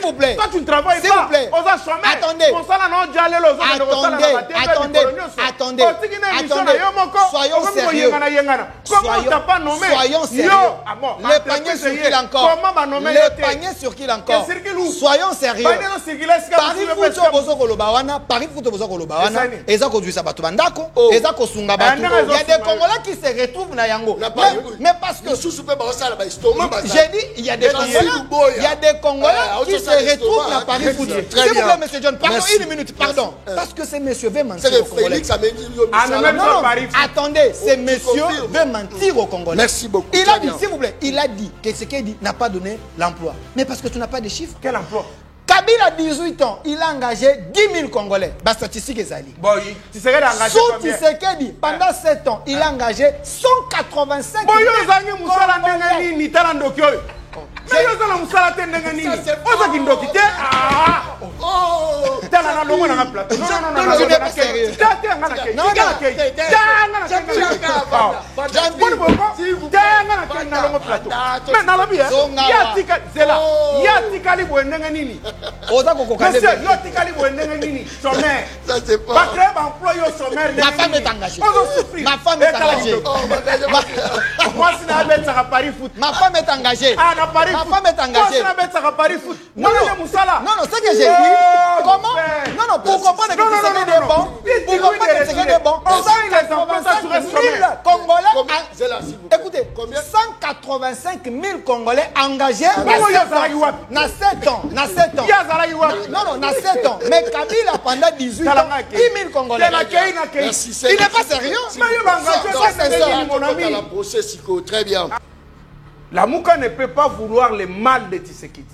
vous plaît. Toi, tu ne travailles pas. S'il vous plaît. Attendez. Attendez. Soyons sérieux. Comment t'as pas nommé? Soyons sérieux. Le panier sur qui encore? Le panier sur qui encore? Soyons sérieux. Paris Fouto Bozo Kolobawana, Paris Fouto Bozo Kolobawana, Ezako du Sabato Bandako, Ezako Sungabato. Il y a des Congolais qui se retrouvent dans Yango. Mais parce que j'ai dit, il y a des Congolais qui se retrouvent dans Paris Fouto. S'il vous plaît, monsieur John, pardon, une minute, pardon. Parce que ce monsieur veut mentir aux Congolais. Attendez, ce monsieur veut mentir aux Congolais. Merci beaucoup. Il a dit, s'il vous plaît, il a dit que ce qu'il dit n'a pas donné l'emploi. Mais parce que tu n'as pas de chiffres. Quel emploi? Kabila a 18 ans, il a engagé 10 000 Congolais. Bah, statistique est sali. Bon, Tshisekedi a engagé combien? Tshisekedi, pendant 7 ans, il a engagé 185 000 Congolais. Mais yo zala musala te ndenge nini? Oza kindoki te? Tala na longo na plateau. Non. Tu n'es pas sérieux. Ma femme est engagée. Ma femme est engagée. Ma femme est engagée. Ma femme est engagée. Non, c'est que j'ai dit. Comment? Non, pour comprendre que c'est bon. Pour comprendre que c'est bon. 185 000 Congolais. Écoutez, 185 000 Congolais engagés dans 7 ans. Non, dans 7 ans. Mais Kabila, pendant 18 ans, 10 000 Congolais. Il n'est pas sérieux. Très bien. La Mouka ne peut pas vouloir le mal de Tshisekedi.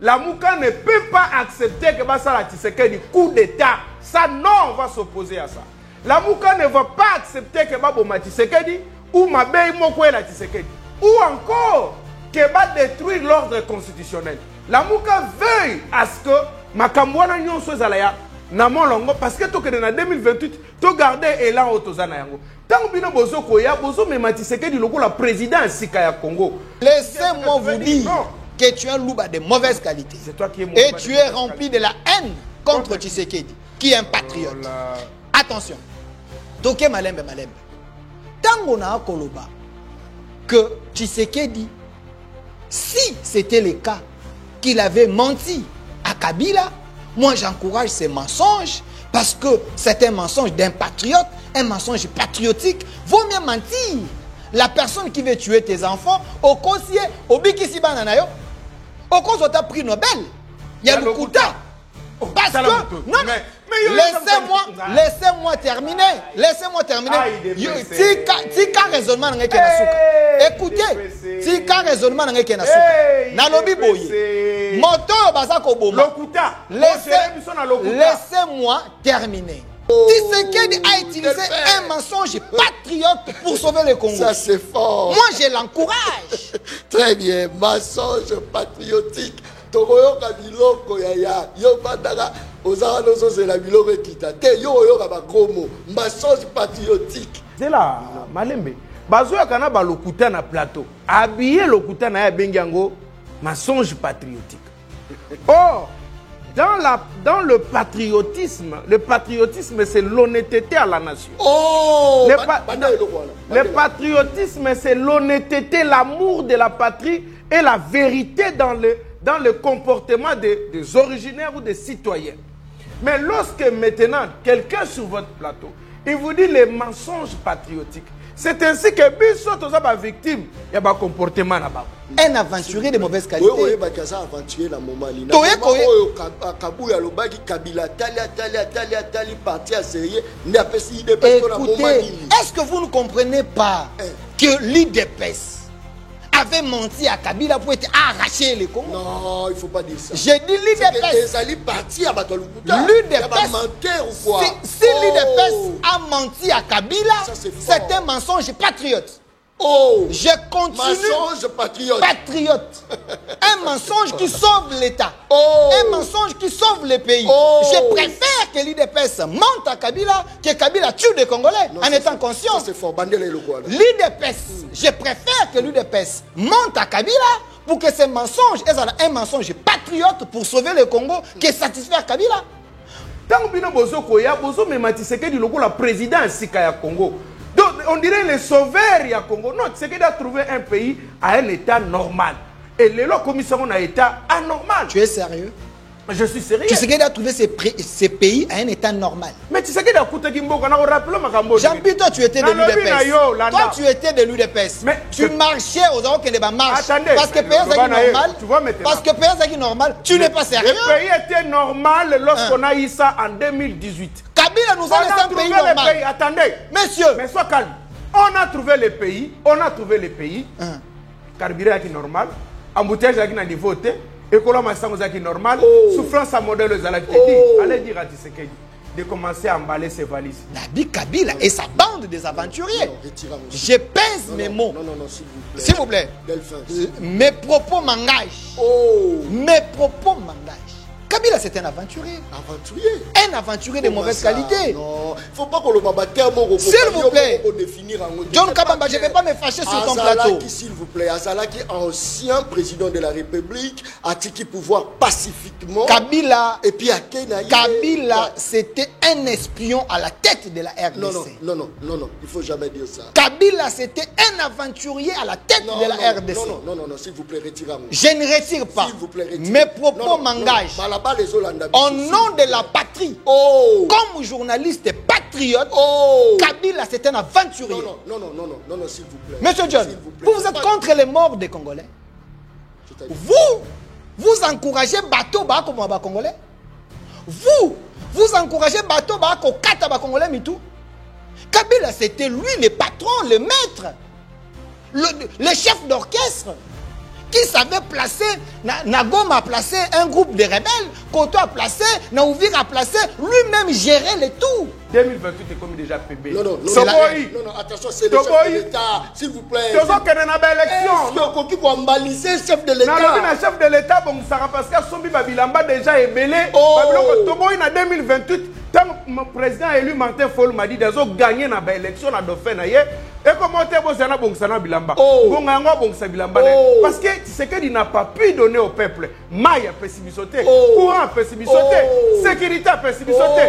La Mouka ne peut pas accepter que Bassala Tshisekedi coup d'État. Ça, non, on va s'opposer à ça. La Mouka ne va pas accepter que Baboma Tshisekedi ou Mabei Mokwela Tshisekedi. Ou encore que va détruire l'ordre constitutionnel. La Mouka veuille à ce que Makambouana Nyon soit Zalaya. Namolongo parce que tu es en 2028, tu gardes élan au Tozana Yango. Tant que bozo koya, bozo me matiseke du logo la présidence Sikaya Congo. Laissez-moi vous dire que tu es un loup de mauvaise qualité. C'est toi qui es et tu es rempli de la haine contre Tshisekedi, qui est un patriote. Attention. Toke Malembe. Tango na koloba que Tshisekedi, si c'était le cas qu'il avait menti à Kabila, moi, j'encourage ces mensonges parce que c'est un mensonge d'un patriote, un mensonge patriotique. Vaut mieux mentir. La personne qui veut tuer tes enfants, au conseiller, au Bikisiba Nanayo, au cause de ta prix Nobel, il y a le Kouta. Parce que, non, laissez-moi terminer. Laissez-moi terminer. Tika raisonnement n'a qu'un souka. Écoutez, tika raisonnement n'a qu'un souka. Nalobi boye. Moto bazako boma. Laissez-moi terminer. Tshisekedi a utilisé un mensonge patriote pour sauver le Congo. Ça c'est fort. Moi je l'encourage. Très bien, mensonge patriotique. Tokoyoka biloko ya yo bandaka ozala nozo zela biloko ekita te yo oyoka bakomo mensonge patriotique. C'est là Malembe. Bazoya kana ba lokuta na plateau. Habiller lokuta na ya bengango mensonge patriotique. Or dans le patriotisme c'est l'honnêteté à la nation. Oh, le patriotisme c'est l'honnêteté, l'amour de la patrie et la vérité dans le comportement des originaires ou des citoyens. Mais lorsque maintenant quelqu'un sur votre plateau, il vous dit les mensonges patriotiques, c'est ainsi que Bisso toza ba victime ya ba comportement na ba. Un aventurier de mauvaise qualité. Oui, bah ça aventurier la moment lina. Kabuya lobaki Kabila tali parti à sérieux n'a pas si de personnes na moment lina. Est-ce que vous ne comprenez pas que l'IDPS avait menti à Kabila pour être arraché les Congo? Non, il ne faut pas dire ça. J'ai dit l'IDPS. Si l'IDPS a menti à Kabila, c'est un mensonge patriote. Oh, je continue. Mensonge patriote. Patriote. Un mensonge qui sauve l'État. Oh. Un mensonge qui sauve le pays. Oh. Je préfère que l'IDPS mente à Kabila que Kabila tue des Congolais en étant conscient. C'est fort. L'IDPS, je préfère que l'IDPS mente à Kabila pour que ces mensonges, un mensonge patriote pour sauver le Congo, qui est satisfaire Kabila. Tant que bozo koya, bozo même Tshisekedi loko la présidence ya Congo. Donc on dirait les sauveurs ya Congo. Non, Tshisekedi a trouvé un pays à un état normal. Et les commissions ont un état anormal. Tu es sérieux? Je suis sérieux. Tshisekedi a trouvé ces pays à un état normal. Mais Tshisekedi a coûté Kimboka, on rappelle Makambo. Jean-Pierre, toi tu étais de l'UDPS. Toi tu étais de l'UDPS. Mais tu marchais aux endroits qui n'étaient marche. Attendez. Parce que pays est normal. Tu vois maintenant. Parce que pays est normal. Tu n'es pas sérieux. Le pays était normal lorsqu'on a eu ça en 2018. Kabila nous a laissé un pays normal. Attendez. Monsieur. Mais sois calme. On a trouvé les pays. On a trouvé les pays. Carburant qui est normal. Embouteillage qui n'a niveau voté. École qui est normal. Souffrance à modèle aux alaki. Allez dire à Tshisekedi de commencer à emballer ses valises. Nabi Kabila et sa bande des aventuriers. Je pèse mes mots. Non, s'il vous plaît. Mes propos m'engagent. Mes propos m'engagent. Kabila, c'est un aventurier. Un aventurier de mauvaise qualité. Non, il ne faut pas qu'on le batte à mon s'il vous plaît. John Kabamba, je ne vais pas me fâcher sur ton plateau. S'il vous plaît, Azalaki, ancien président de la République, a tiki pouvoir pacifiquement. Kabila, et puis à Kenya. Kabila, c'était un espion à la tête de la RDC. Non, il ne faut jamais dire ça. Kabila, c'était un aventurier à la tête de la RDC. Non, s'il vous plaît, retirez-moi. Je ne retire pas. S'il vous plaît, retirez. Mes propos m'engagent. Au nom de la patrie, comme journaliste patriote, Kabila c'est un aventurier. Non, s'il vous plaît. Monsieur John, vous êtes contre les morts des Congolais. Vous encouragez bateau comme un Congolais. Vous encouragez bateau comme un Congolais mitou. Kabila c'était lui le patron, le maître, le chef d'orchestre. Qui savait placer, Nagom a placé un groupe de rebelles, Koto a placé, Naouvir a placé, lui-même gérait le tout. 2028 est comme déjà PB. Non, attention, c'est le chef de l'État, s'il vous plaît. Tu vois qu'il y a une élection. Qui va baliser le chef de l'État. Le chef de l'État, bon, ça parce que Sombi Babilamba déjà est belé. Toboy en 2028, tant le président élu Martin Fayulu m'a dit qu'ils ont gagné dans l'élection à Dauphin. Et comment tu as bon ça Bilamba? Bon ça Bilamba. Parce que Tshisekedi n'a pas pu donner au peuple maille à pessimisauté, courant à pessimisauté, sécurité à pessimisauté.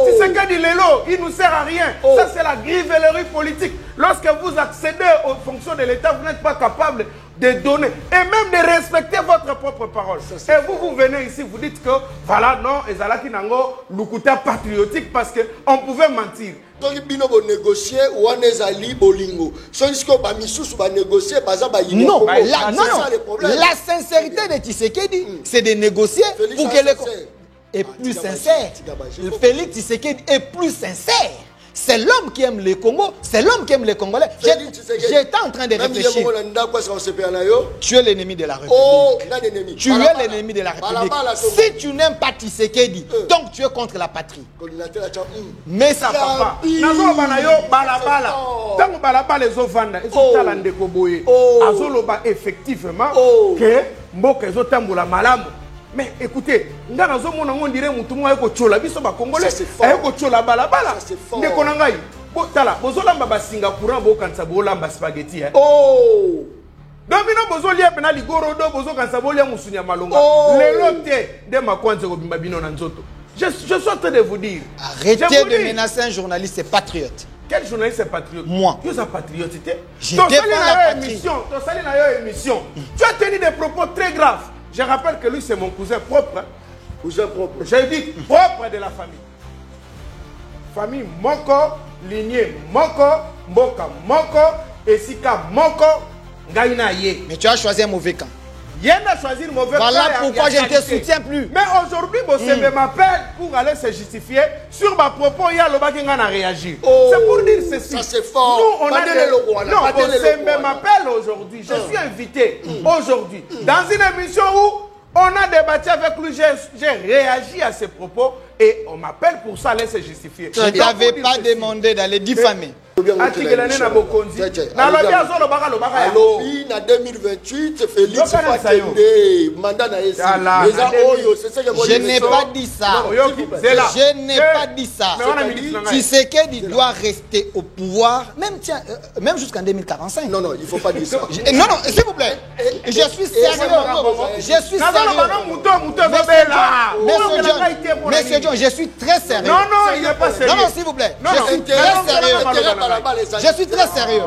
Tshisekedi Lelo, il ne nous sert à rien. Ça c'est la grivellerie politique. Lorsque vous accédez aux fonctions de l'État, vous n'êtes pas capable de donner et même de respecter votre propre parole. Et vous venez ici, vous dites que voilà, non, Ezalaki Nango, Lukuta patriotique parce qu'on pouvait mentir. Donc, il faut négocier ou on est allé bolingo. Ce qu'on va négocier, non, la sincérité de Tshisekedi, c'est de négocier pour que le est plus sincère. Félix Tshisekedi est plus sincère. C'est l'homme qui aime le Congo, c'est l'homme qui aime les Congolais. J'étais en train de réfléchir. Tu es l'ennemi de la République. Tu es l'ennemi de la République. Si tu n'aimes pas Tshisekedi, donc tu es contre la patrie. Mais ça va pas. Effectivement, que Mboka Zotamboula Malamu. Mais écoutez, on dirait que tout le monde est Congolais. C'est fort. C'est fort. Spaghetti. Je suis en train de vous dire. Arrêtez de menacer un journaliste patriote. Quel journaliste est patriote? Moi. Tu es patriote. Je défends la patrie. Tu as tenu des propos très graves. Je rappelle que lui, c'est mon cousin propre. Cousin propre. J'ai dit propre de la famille. Famille Moko, lignée Moko, Mboka Moko, Esika Moko, Ngaïna Ye. Mais tu as choisi un mauvais camp. Yen a choisi le mauvais camp. Voilà pourquoi je ne te soutiens plus. Mais aujourd'hui, Bosembe m'appelle pour aller se justifier. Sur ma propos, il y a le Bakingan à réagir. C'est pour dire ceci. Ça c'est fort. Nous, on a non, Bosembe m'appelle aujourd'hui. Je suis invité aujourd'hui dans une émission où on a débattu avec lui. J'ai réagi à ses propos et on m'appelle pour ça aller se justifier. Tu n'avais pas demandé d'aller diffamer. atikelane na bokonzi na lobi azolo baka lobaka ya alobi na 2028 Félix Fakende mandat na esi je n'ai pas dit ça je n'ai pas dit ça Tshisekedi doit rester au pouvoir même jusqu'en 2045 non il faut pas dire ça non s'il vous plaît je suis sérieux Monsieur John je suis très sérieux non il n'est pas sérieux non s'il vous plaît je suis très sérieux je suis très sérieux.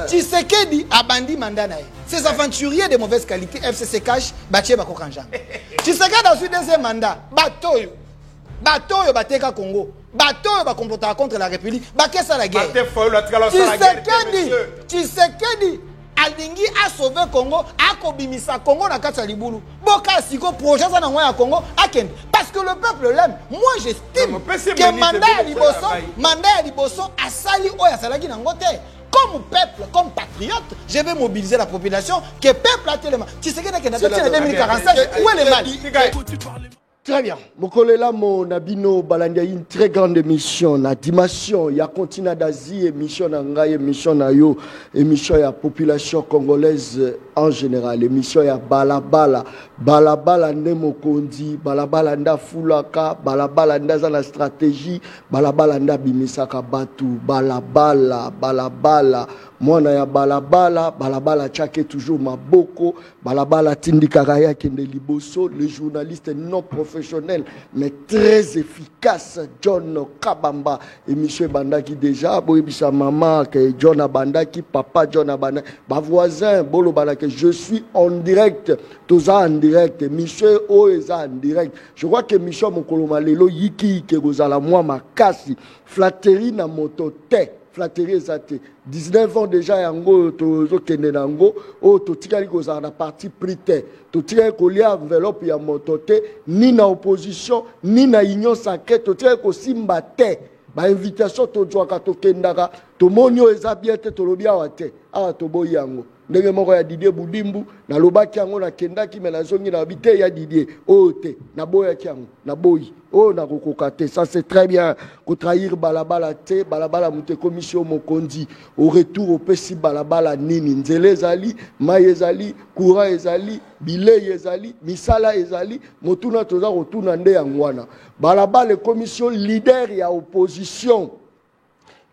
Tshisekedi a bandi mandat nae. Ces aventuriers de mauvaise qualité, FCC cash, Batie Bako Kanjang. Tshisekedi a su deuxième mandat. Batoyo Bateka Congo. Batoyo ba comporta contre la République. Bakesa la guerre. Tshisekedi alingi a sauvé Congo, a kobimisa Congo na kati ya libulu. Boka siko projet ça na ngwa ya Congo akende. Parce que le peuple l'aime. Moi j'estime que mandat ya liboso asali oya salaki na ngote. Comme peuple, comme patriote, je vais mobiliser la population que peuple a tellement. Tshisekedi qui n'a pas en 2045. Où est le mal? Très bien. Mokolela mon Nabino Balandia une très grande émission na dimension ya continent d'Asie émission na ngai émission na yo émission ya population congolaise en général émission ya balabala nde mokondi balabala nda fulaka balabala nda za na stratégie balabala nda bimisaka batu balabala mwana ya balabala tchake toujours maboko balabala tindikaka ya kende liboso le journaliste non professionnel mais très efficace John Kabamba émission bandaki déjà boyebisa maman que John Abandaki papa John Abandaki ba voisin bolo balaka je suis en direct toza en direct émission oeza en direct je crois que émission mokoloma lelo yiki ke kozala moi makasi flatterie na moto te flatterie ezate 19 ans déjà yango tozo kende nango o totikali kozala na parti prité totikali kolia enveloppe ya moto te ni na opposition ni na union sacrée totikali kosimba te ba invitation tozwaka tokendaka tomoni o eza bien te tolobi awa te awa toboyi yango ndenge moko ya Didier Boudimbu na lobaki yango na kendaki me na zongi na bité ya Didier o te na boyaki yango na boyi o na kokoka te ça c'est très bien ko trahir balabala te balabala mute commission mokondi au retour au pesi balabala nini nzele ezali mai ezali courant ezali bilei ezali misala ezali motuna toza kotuna nde yangwana balabala commission leader ya opposition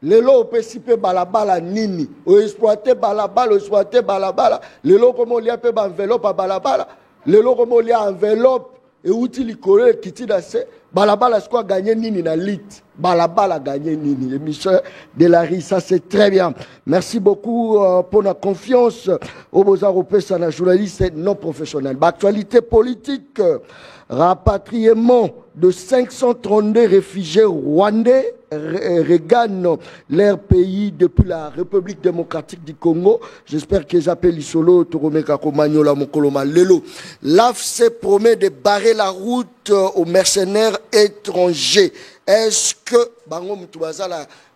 lelo opesi pe balabala nini o exploiter balabala lelo komo lia pe ba enveloppe balabala lelo komo lia enveloppe et outil likolo kiti da se balabala siko gagner nini na lit balabala gagner nini émission de la rue ça c'est très bien merci beaucoup pour la confiance au Beaux-Arts opesa na journaliste non professionnel actualité politique rapatriement de 532 réfugiés rwandais regagnent leur pays depuis la République démocratique du Congo. J'espère qu'ils appellent Isolo, Toromeka Komagnola, Mokoloma, Lelo. L'AFC promet de barrer la route aux mercenaires étrangers. Est-ce que Bango Mtubaza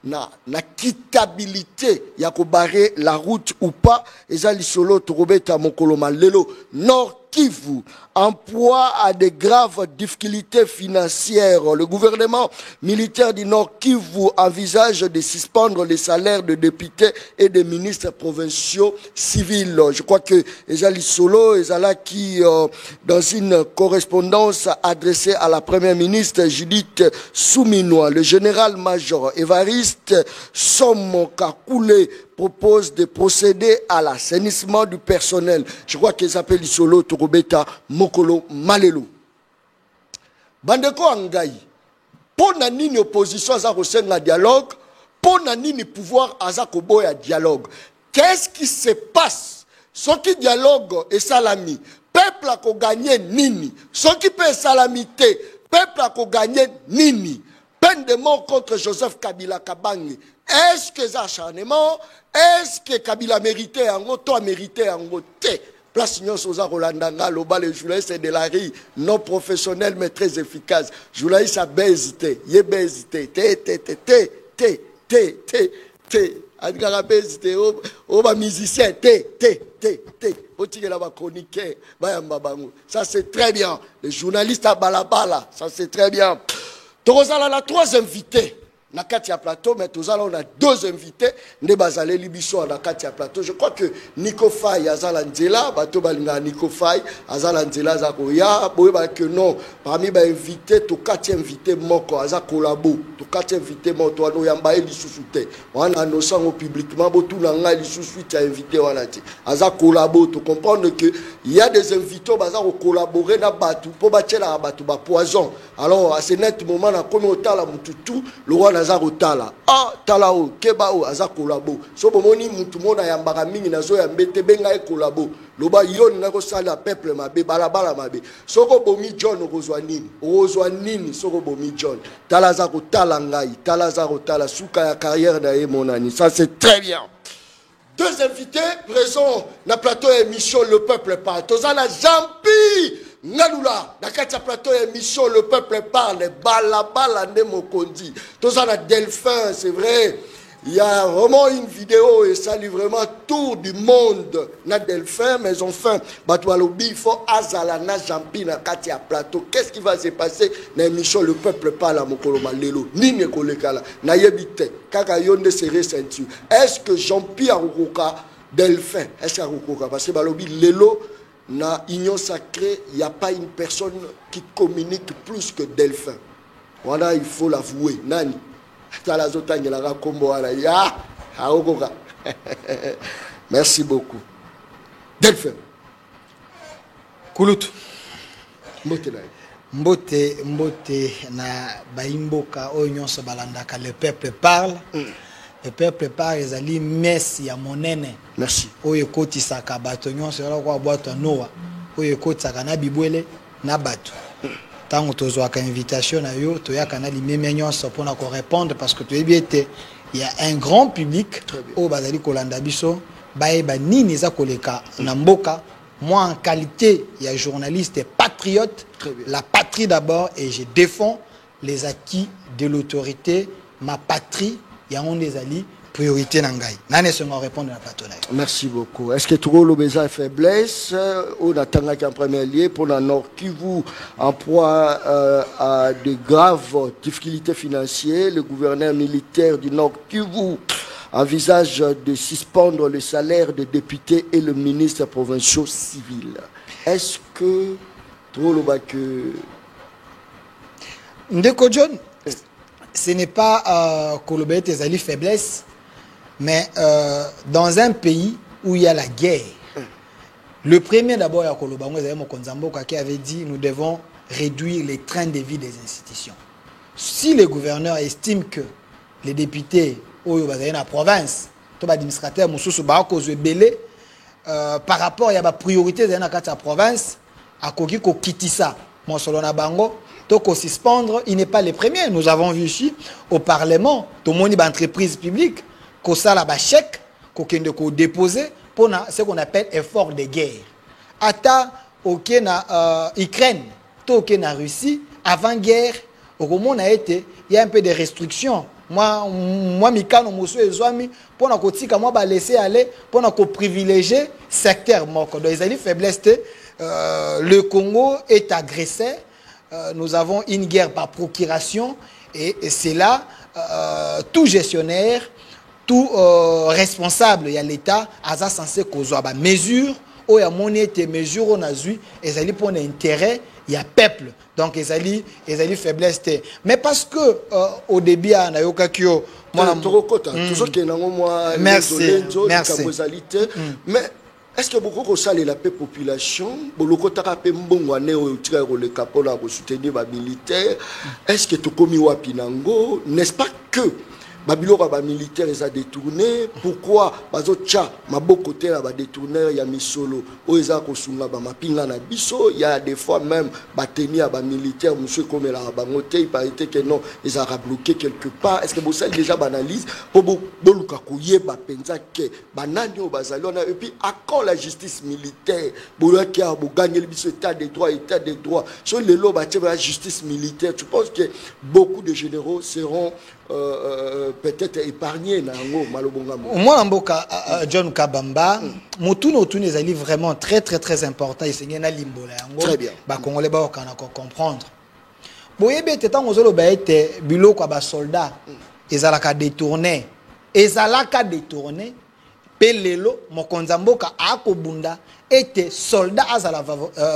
na quittabilité ya ko barrer la route ou pas? Ezali Solo, Torobeta, Mokoloma, Lelo. Nord Kivu en proie à de graves difficultés financières. Le gouvernement militaire du Nord Kivu envisage de suspendre les salaires de députés et de ministres provinciaux civils. Je crois que Ezali Solo, Ezala qui, dans une correspondance adressée à la première ministre Judith Souminois, le général-major Évariste Somokakoulé propose de procéder à l'assainissement du personnel. Je crois qu'ils appellent Isolo, Torobeta, Mokolo, Malelo. Bandeko Angaï, pour nani opposition à un dialogue, pour nani pouvoir à un dialogue. Qu'est-ce qui se passe? Ce qui dialogue est salami. Peuple a gagné nini. Ce qui peut salamité, peuple a gagné nini. Peine de mort contre Joseph Kabila Kabangi. Est-ce que ça acharnement? Est-ce que Kabila méritait en gros, toi méritais en gros? Place Nyon Sosa Rolandanga, Loba le journaliste de la rue, non professionnel mais très efficace. Journaliste a baisité, yé baisité, Adgara baisité, oh ma musicien, ça c'est très bien. Le journaliste à Balabala, ça c'est très bien. Torozala la trois invités. na Katia Plateau, mais tout ça, on a deux invités, ne bazale libiso na Katia Plateau. Je crois que Nico Faye Azalanzela, bato balinga Nico Faye Azalanzela zakoya, boye que non, parmi les invités, tout Katia invité moko aza collabo, tout Katia invité moko no yamba eli susute. On a nos sangs publiquement, tout nanga eli susuite a invité wanati. Aza collabo, tu comprends que il y a des invités baza collaborer na batu pour battre la batu ba poison. Alors à ce net moment na komi otala mututu, le roi naza otala. Ah talao kebao aza collabo. So bomoni mutu mona yambaka mingi nazo ya mbete benga e collabo. Loba yon na ko sala peuple mabe balabala mabe. Soko bomi John ozwa nini soko bomi John. Tala za ko tala ngai, tala za ko tala suka ya carrière na e monani. Ça c'est très bien. Deux invités présents na plateau émission Le Peuple Parle. Tozana Jampi Ngalula, na katia plateau émission Le Peuple Parle. Balabala ne mokondi. Tozana Delphin, c'est vrai. Il y a vraiment une vidéo et ça lit vraiment tour du monde. Na Delphin, mais enfin, Batoualobi, il faut Azala na Jampi na katia plateau. Qu'est-ce qui va se passer dans l'émission Le Peuple Parle à Mokoloma Lelo? Nini kolekala na yebite. Kaka yonde serré ceinture. Est-ce que Jean-Pierre Arukoka Delphin, est-ce qu'Arukoka parce que Balobi Lelo na union sacrée, il n'y a pas une personne qui communique plus que Delphin. Voilà, il faut l'avouer. Nani merci beaucoup. Delphin. Koulout. Mbote na baimboka oignon se balandaka. Le peuple parle. Le peuple parle. Les alliés messi à monene. Merci. Oye koti saka bato nyon se la kwa boato noa. Oye koti saka na bibwele na bato. Tant que tu as une invitation à yo, tu as canal immédiatement pour nous répondre parce que tu es bien il y a un grand public au bazali kolanda biso baeba nini za koleka namboka. Moi en qualité il y a journaliste et patriote, la patrie d'abord et je défends les acquis de l'autorité, ma patrie, il y a on des alliés priorité nangai. Nane se m'en répondre à la patronage. Merci beaucoup. Est-ce que tu as le faiblesse on attend qu'en premier lieu pour la Nord Kivu en proie à de graves difficultés financières, le gouverneur militaire du Nord Kivu envisage de suspendre le salaire des députés et le ministre provincial civil. Est-ce que tu as que Ndeko John, ce n'est pas Kolobé tes alliés faiblesse. Mais dans un pays où il y a la guerre, le premier d'abord, qui avait dit nous devons réduire les trains de vie des institutions. Si le gouverneur estime que les députés dans la province, les administrateurs, par rapport à la priorité de la province, à Kokitisa, suspendre, il n'est pas le premier. Nous avons vu ici au Parlement, tout le monde est entreprise publique. Qu'on ça la chèque qu'on déposer pour ce qu'on appelle effort de guerre. Ata ok na Ukraine, to ok na Russie, avant guerre, au moment a été, il y a un peu de restrictions. Moi mikano mosu ezwami pour na kotika moi ba laisser aller pour na ko privilégier secteur moko. Donc ils ont une faiblesse. Le Congo est agressé. Nous avons une guerre par procuration et c'est là tout gestionnaire tout responsable, il y a l'État, a censé causer des mesures, où il y a des mesures, on a vu, et ça pour l'intérêt, il y a peuple. Donc, ils ont faiblesse. Mais parce que, au début, il y a eu merci. Mais, est-ce que beaucoup de la paix population, beaucoup de soutenir les militaires, est-ce que tu as Pinango, n'est-ce pas que Babilora ba militaire les a détourné. Pourquoi bazocha maboko te la ba détourner ya misolo oeza ko sunga ba mapinga na biso. Il y a des fois même ba tenir ba militaire monsieur comme la ba moté il paraît que non ils a bloqué quelque part. Est-ce que vous savez déjà banalise pour boluka koye ba penza ke banani o bazalona et puis à quand la justice militaire bolaki a bo gagner le biso état de droit sur les lots ba la justice militaire. Tu penses que beaucoup de généraux seront peut-être épargné na ngo malobonga moi mboka John Kabamba mutuno tuni ezali vraiment très important et na limbola yango ba congolais ba kana comprendre boyebe tetango zolo ba ete biloko ba soldat ezalaka détourné. Ezalaka détourné. Pelelo, mokonzamboka akobunda, était soldat azala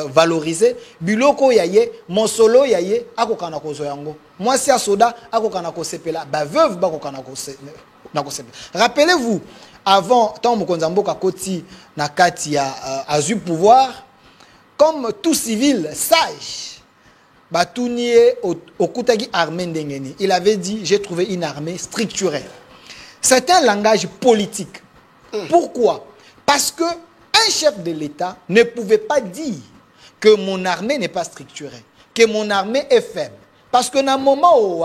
valorisé, biloko yaye, monsolo yaye, akokana kozoyango. Moi, si a soda, akokana kosepela, ba veuve bakokana kosepela. Rappelez-vous, avant, tant mokonzamboka koti na kati a eu pouvoir, comme tout civil sage, Batounie Okutagi armée ndengeni, il avait dit, j'ai trouvé une armée structurée. C'est un langage politique. Pourquoi? Parce que un chef de l'État ne pouvait pas dire que mon armée n'est pas structurée, que mon armée est faible. Parce que dans le moment où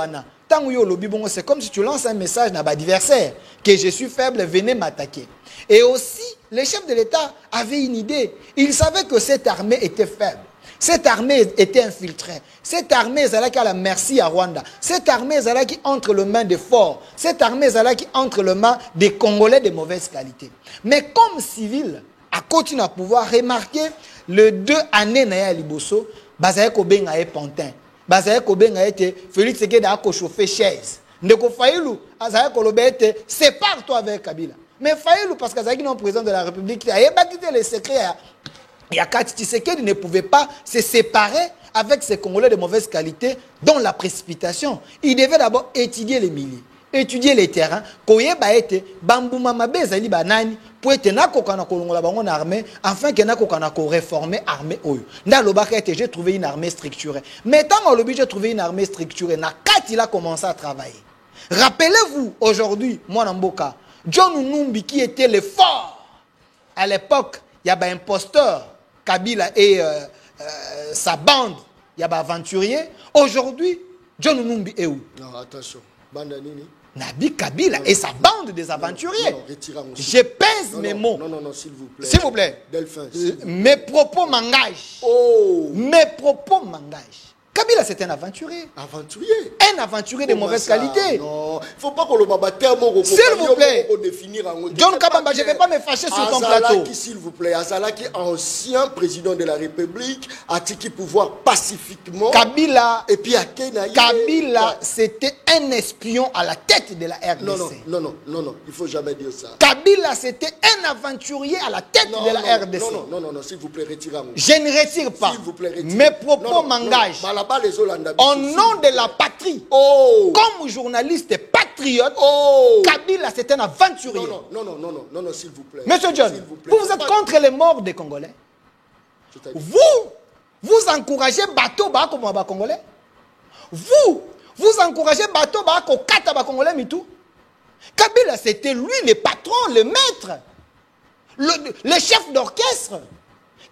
c'est comme si tu lances un message à l'adversaire que je suis faible, venez m'attaquer. Et aussi, le chef de l'État avait une idée. Il savait que cette armée était faible. Cette armée était infiltrée. Cette armée est à la merci à Rwanda. Cette armée est qui entre les mains des forts. Cette armée est qui entre les mains des Congolais de mauvaise qualité. Mais comme civil, à continuer à pouvoir remarquer les 2 années à Liboso, Bazaye Kobenga est pantin. Bazaye Kobenga était Félix Tshisekedi a chauffé chaise. Ndeko Fayulu, Azaye Kolobe était sépare-toi avec Kabila. Mais Fayulu, parce qu'Azaye non président de la République, il a quitté les secrets. Yakati Tshisekedi ne pouvait pas se séparer avec ces Congolais de mauvaise qualité dans la précipitation. Il devait d'abord étudier les milieux, étudier les terrains, koyeba ete bambuma mabeza li banani pour être na kokana kolongola bango armée afin que na kokana ko réformer armée oyo. Ndalobaka ete j'ai trouvé une armée structurée. Mais tant au lobby j'ai trouvé une armée structurée, na kati il a commencé à travailler. Rappelez-vous aujourd'hui, moi Namboka, John Numbi qui était le fort à l'époque, il y a un imposteur Kabila et sa bande, il y a des aventuriers. Aujourd'hui, John Numbi est où? Non, attention. Bande Nini. Nabi Kabila et sa bande des aventuriers. Non, retirons. Je pèse mes mots. Non, s'il vous plaît. S'il vous plaît. Delphin. Mes propos m'engagent. Oh. Mes propos m'engagent. Kabila, c'est un aventurier. Aventurier? Un aventurier de mauvaise qualité. Non, il ne faut pas que le babateur s'il vous plaît. John Kabamba, je ne vais pas me fâcher sur ton plateau. S'il vous plaît, Azalaki, ancien président de la République, a tiki pouvoir pacifiquement. Kabila, et puis à Kenya. Kabila, c'était un espion à la tête de la RDC. Non, il ne faut jamais dire ça. Kabila, c'était un aventurier à la tête de la RDC. Non, s'il vous plaît, retirez-moi. Je ne retire pas. S'il vous plaît, retirez. Mes propos m'engagent. Au nom de la patrie, comme journaliste patriote, Kabila c'est un aventurier. Non, s'il vous plaît. Monsieur John, vous êtes contre les morts des Congolais. Vous encouragez bateau comme les Congolais. Vous encouragez bateau comme les Congolais mitou. Kabila c'était lui le patron, le maître, le chef d'orchestre.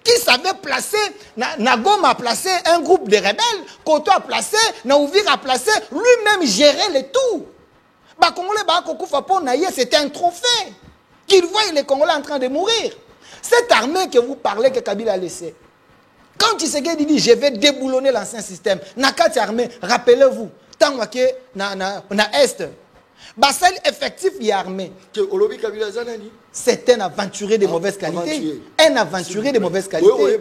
Qui savait placer, Nagoma a placé un groupe de rebelles, Koto a placé, Naouvir a placé, lui-même gérait le tout. C'était un trophée. Qu'il voit les Congolais en train de mourir. Cette armée que vous parlez que Kabila a laissée, quand Tshisekedi dit je vais déboulonner l'ancien système, Nakati armée, rappelez-vous, tant que na Est, Bassel effectif et armé. C'est un aventurier de mauvaise qualité. Un aventurier de mauvaise qualité. Écoutez,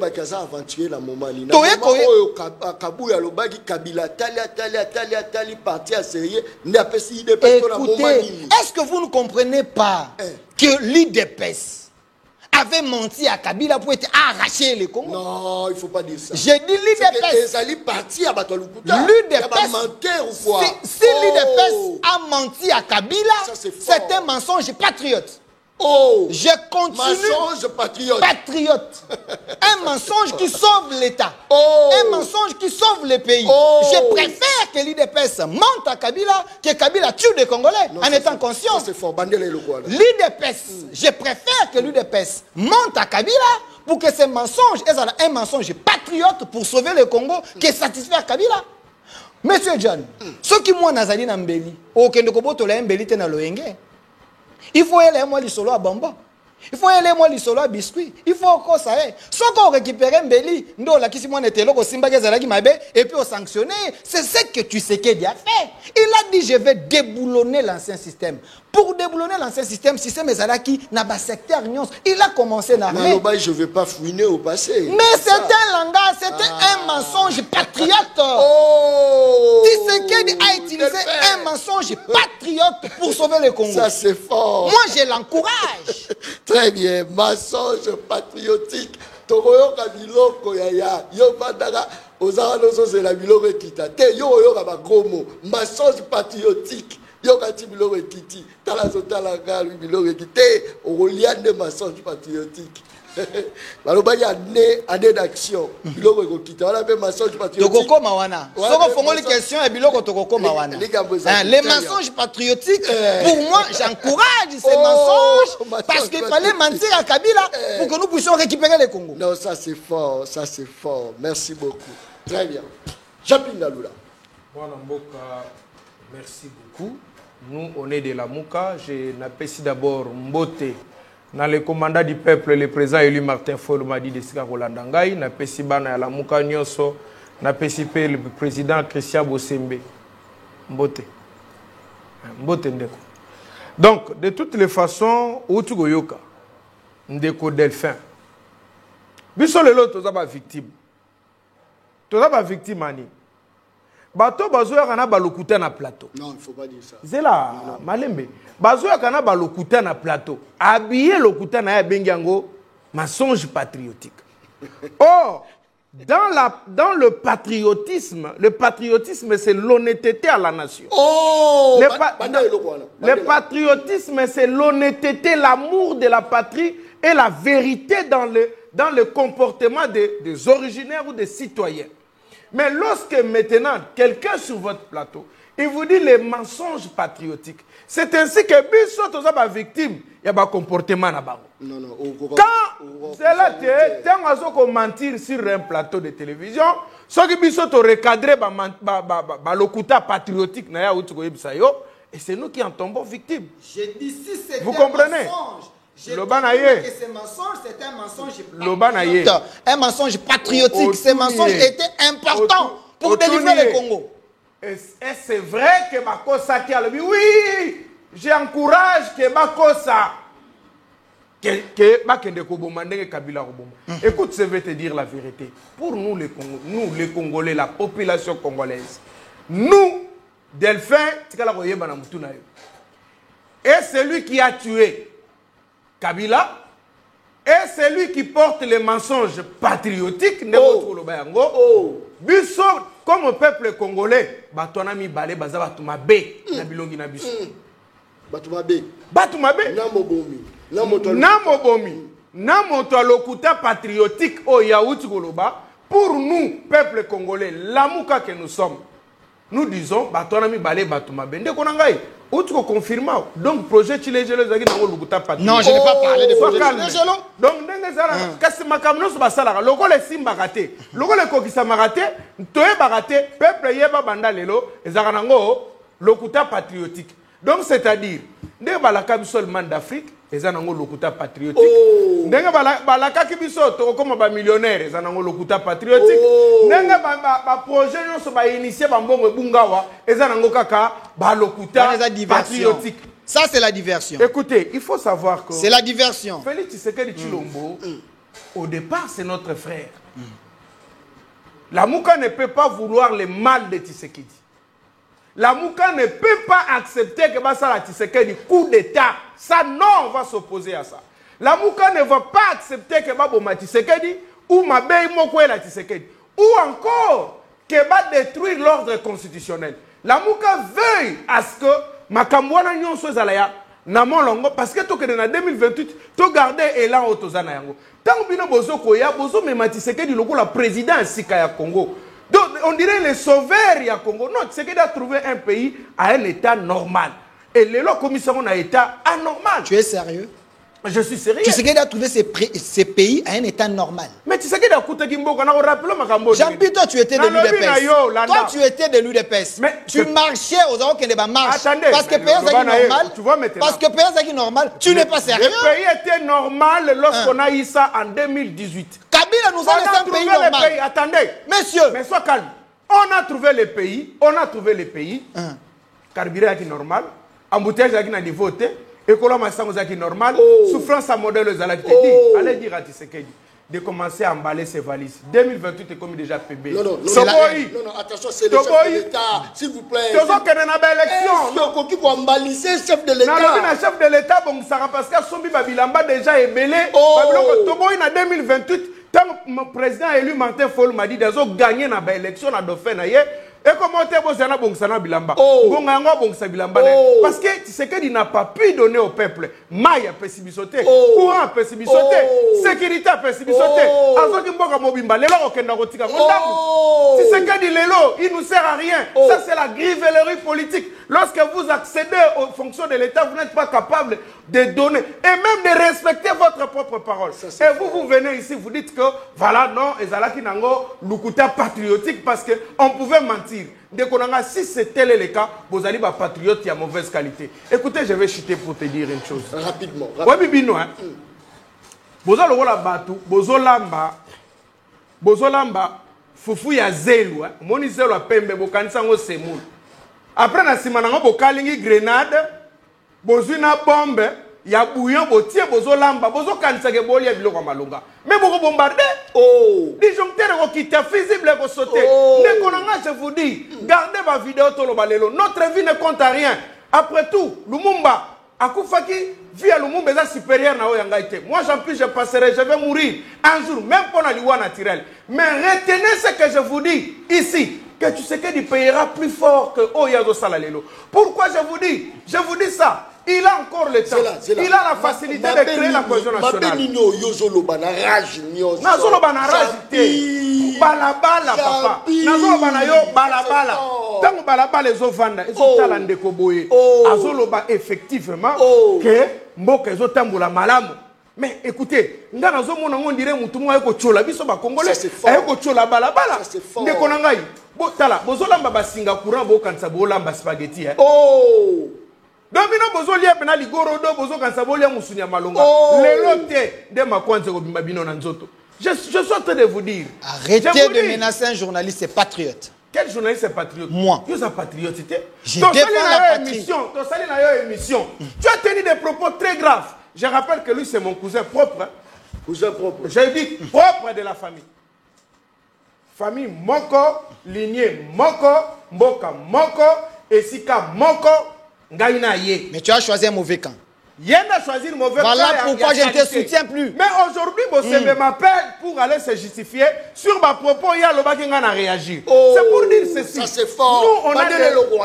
est-ce que vous ne comprenez pas que l'IDPS avait menti à Kabila pour être arraché les Congo? Non, il ne faut pas dire ça. J'ai dit l'IDPS. Si l'IDPS a menti à Kabila, c'est un mensonge patriote. Je continue. Mensonge patriote. Un mensonge qui sauve l'État. Un mensonge qui sauve le pays. Je préfère que l'IDPS mente à Kabila que Kabila tue des Congolais en étant conscient. L'IDPS, je préfère que l'IDPS mente à Kabila pour que ce mensonge soit un mensonge patriote pour sauver le Congo qui satisfait Kabila. Monsieur John, ce qui moi nazali na mbeli, okende kobotola mbeli te na loyenge. Il faut aller moi l'isolo à bamba. Il faut aller moi l'isolo à biscuit. Il faut que ça ait. Soit qu'on récupère mbeli, ndo la kisi moi n'était là, simba gezalaki mabe, et puis on sanctionner. C'est ce que tu sais qu'il a fait. Il a dit je vais déboulonner l'ancien système. Pour déboulonner l'ancien système Ezalaki n'a pas secteur Nyons. Il a commencé l'armée. Je ne vais pas fouiner au passé. Mais c'est un langage, c'était un mensonge patriote. Tshisekedi a utilisé un mensonge patriote pour sauver le Congo. Ça, c'est fort. Moi, je l'encourage. Très bien. Mensonge patriotique. Tokoyoka biloko ya yo bandaka ozala noso c'est la biloko ekita te yo yoka ba gomo mensonge patriotique yo kati biloko ekiti tala zotala ga biloko ekite okoliande mensonge patriotique baloba ya année d'action biloko ekokita wana pe mensonge patriotique Tokokoma wana soko fongoli question et biloko tokokoma wana les mensonges patriotiques pour moi j'encourage ces mensonges parce qu'il fallait mentir à Kabila pour que nous puissions récupérer le Congo. Non, ça c'est fort, merci beaucoup. Très bien. Japinga Lula. Voilà Mboka, merci beaucoup. Nous on est de la Mouka, je n'appelle d'abord Mbote. Dans le commandant du peuple, le président élu Martin Fayulu m'a dit de Sika Rolandangai, na pesi bana la Mouka Nyoso, na pesi le président Christian Bosembe. Mbote. Mbote ndeko. Donc, de toutes les façons, Outugo Yoka, Ndeko Delphin. Biso lelo toza ba victime. Toza ba victime ani. Bato bazoya kana balokuta na plateau. Non, il faut pas dire ça. Zela malembe. Bazoya kana balokuta na plateau. Habiller lokuta na ya bengango mensonge patriotique. Or, dans le patriotisme c'est l'honnêteté à la nation. Oh, le patriotisme c'est l'honnêteté, l'amour de la patrie et la vérité dans le comportement des originaires ou des citoyens. Mais lorsque maintenant quelqu'un sur votre plateau, il vous dit les mensonges patriotiques, c'est ainsi que biso toza ba victime ya ba comportement na bango. Non. Quand c'est là que mentir sur un plateau de télévision, ce qui biso to recadrer ba lokuta patriotique na ya utu ko yebisa yo, et c'est nous qui en tombons victimes. J'ai dit si c'est vous comprenez? J'ai dit que ce mensonge, c'est un mensonge patriotique. Un mensonge patriotique. Ce mensonge était important pour délivrer le Congo. Et c'est vrai que Makosa qui a le oui, j'encourage que Makosa que Makende Koboma ndenge Kabila Koboma. Écoute, je vais te dire la vérité. Pour nous les Congolais, la population congolaise, nous, Delphin, et celui qui a tué Kabila, et celui qui porte les mensonges patriotiques, Biso, comme peuple congolais, Batouanami Balé, Bazabatumabe, Nabilongi Nabiso. Batumabe. Namobomi. Namoto lokuta patriotique au Yaout Goloba. Pour nous, peuple congolais, l'amouka que nous sommes, nous disons, Batouanami Balé, Batumabe. Nde konangai. Où tu confirmes? Donc, projet Chilejelo Zagi dans le Patriotique. Non, je n'ai pas parlé de projet Chilejelo. Donc, kasi makamno so basala, logo le simba raté, logo le kokisa maraté, toye baraté, peuple yeba banda lelo, ezaranango lokuta patriotique. Donc, c'est-à-dire, ndenge balaka biso le man d'Afrique, ezanango lokuta patriotique. Ndenge balaka biso to comme ba millionnaire, ezanango lokuta patriotique. Ndenge ba projet nyonso ba initier ba mbongo bungawa, ezanango kaka ba lokuta patriotique. Ça c'est la diversion. Écoutez, il faut savoir que c'est la diversion. Félix Tshisekedi Tshilombo, au départ c'est notre frère. La Mouka ne peut pas vouloir le mal de Tshisekedi. La Mouka ne peut pas accepter que Bassala Tshisekedi coup d'état. Ça, non, on va s'opposer à ça. La Mouka ne va pas accepter que Baboma Tshisekedi ou Mabei Mokwela Tshisekedi. Ou encore que va détruire l'ordre constitutionnel. La Mouka veuille à ce que Makambouana Nyon soit Zalaya, Namon Longo, parce que tu es en 2028, tu gardes Elan Otozana Yango. Tant que Bino Bozo Koya, Bozo Mematissekedi, le président Sika Congo. Donc, on dirait les sauveurs à Congo. Non, c'est qu'il a trouvé un pays à un état normal. Et les lois commissions ont un état anormal. Tu es sérieux? Je suis sérieux. Tu sais qu'il a trouvé ces pays à un état normal. Mais tu sais qu'il a coûté Kimbo, on a rappelé ma Jean-Pierre, toi tu étais de l'UDPS. Toi tu étais de l'UDPS. Tu marchais aux endroits qui n'étaient pas marche. Parce que pays est normal. Parce que pays est normal. Tu n'es pas sérieux. Le pays était normal lorsqu'on a eu ça en 2018. Kabila nous a laissé un pays normal. Attendez. Messieurs. Mais sois calme. On a trouvé les pays. On a trouvé les pays. Carburant qui est normal. Embouteillage qui n'a pas voté. École Massango qui est normal. Souffrance à modèle aux allez dire à Tshisekedi. de commencer à emballer ses valises. 2028 est comme déjà PB. Non, non, attention, c'est le chef de l'État, s'il vous plaît. Tu as qu'il y a une élection. Qui pour emballer, c'est le chef de l'État. Non, le chef de l'État, bon, ça parce que Sombi Babilamba déjà est belé. Toboy en 2028, tant le président élu Martin Fayulu m'a dit qu'ils ont gagné dans l'élection dans Dauphin. Et comment tu as bon ça bilamba bon ça bilamba parce que tu sais qu'il n'a pas pu donner au peuple maille à pessibisoté courant à pessibisoté sécurité à pessibisoté azo kimboka mobimba lelo okenda kotika ndangu tu sais que lelo il nous sert à rien ça c'est la grivellerie politique lorsque vous accédez aux fonctions de l'État vous n'êtes pas capable de donner et même de respecter votre propre parole et vous venez ici vous dites que voilà non ezalaki nango lukuta patriotique parce que on pouvait mentir. Si c'était le cas, vous allez être patriote à mauvaise qualité. Écoutez, je vais chuter pour te dire une chose. Rapidement. Oui, Bibino, hein. Vous allez voir Batu, Bozolamba, Fufu ya zelu, hein. Moni zelu a pembe, bokansango semoul. Après, na simanango bokalingi grenade, bozuna bombe, ya bouillon, botie, bozolamba, bozokansage boli ya biloko malonga. Mais vous bombardez. Disjoncteur qui est visible pour sauter. Je vous dis, gardez ma vidéo Tolobalelo. Notre vie ne compte à rien. Après tout, Lumumba, Akufaki, vie à Lumumba est supérieure à Oyangaïté. Moi, j'en plus, je passerai, je vais mourir un jour, même pour la loi naturelle. Mais retenez ce que je vous dis ici, que tu sais qu'il payera plus fort que Oyazo Salalelo. Pourquoi je vous dis ça? Il a encore le temps. Il a la facilité de créer la cohésion nationale. Balabala, papa. Nazolobana yo balabala. Tant balabala les ovanda, ils sont talendés koboye. Azoloba effectivement que mboka zo tambola malamu. Mais écoutez, ngana zo mona ngondire mutu mwa ko chola biso ba congolais. Ko chola balabala. Ndeko na ngai. Bo tala, bozolamba ba singa courant bo kansa bo lamba spaghetti hein. Donc bino bozo lia pena ligoro do bozo kansa bo lia musunya malonga. Lelo te de makwanze ko bimba bino na nzoto. Je suis en train de vous dire. Arrêtez de menacer un journaliste patriote. Quel journaliste est patriote? Moi. Tu es un patriote. Je défends la patrie. Tu as tenu des propos très graves. Je rappelle que lui, c'est mon cousin propre. Cousin propre. J'ai dit propre de la famille. Famille Moko, lignée Moko, Mboka Moko, Esika Moko, Ngaïna Ye. Mais tu as choisi un mauvais camp. Yenda choisir mauvais voilà pourquoi je ne te soutiens plus. Mais aujourd'hui, Bosembe m'appelle pour aller se justifier sur ma propos. Il y a le Bakingan à réagir. C'est pour dire ceci. Ça c'est fort. Nous, on a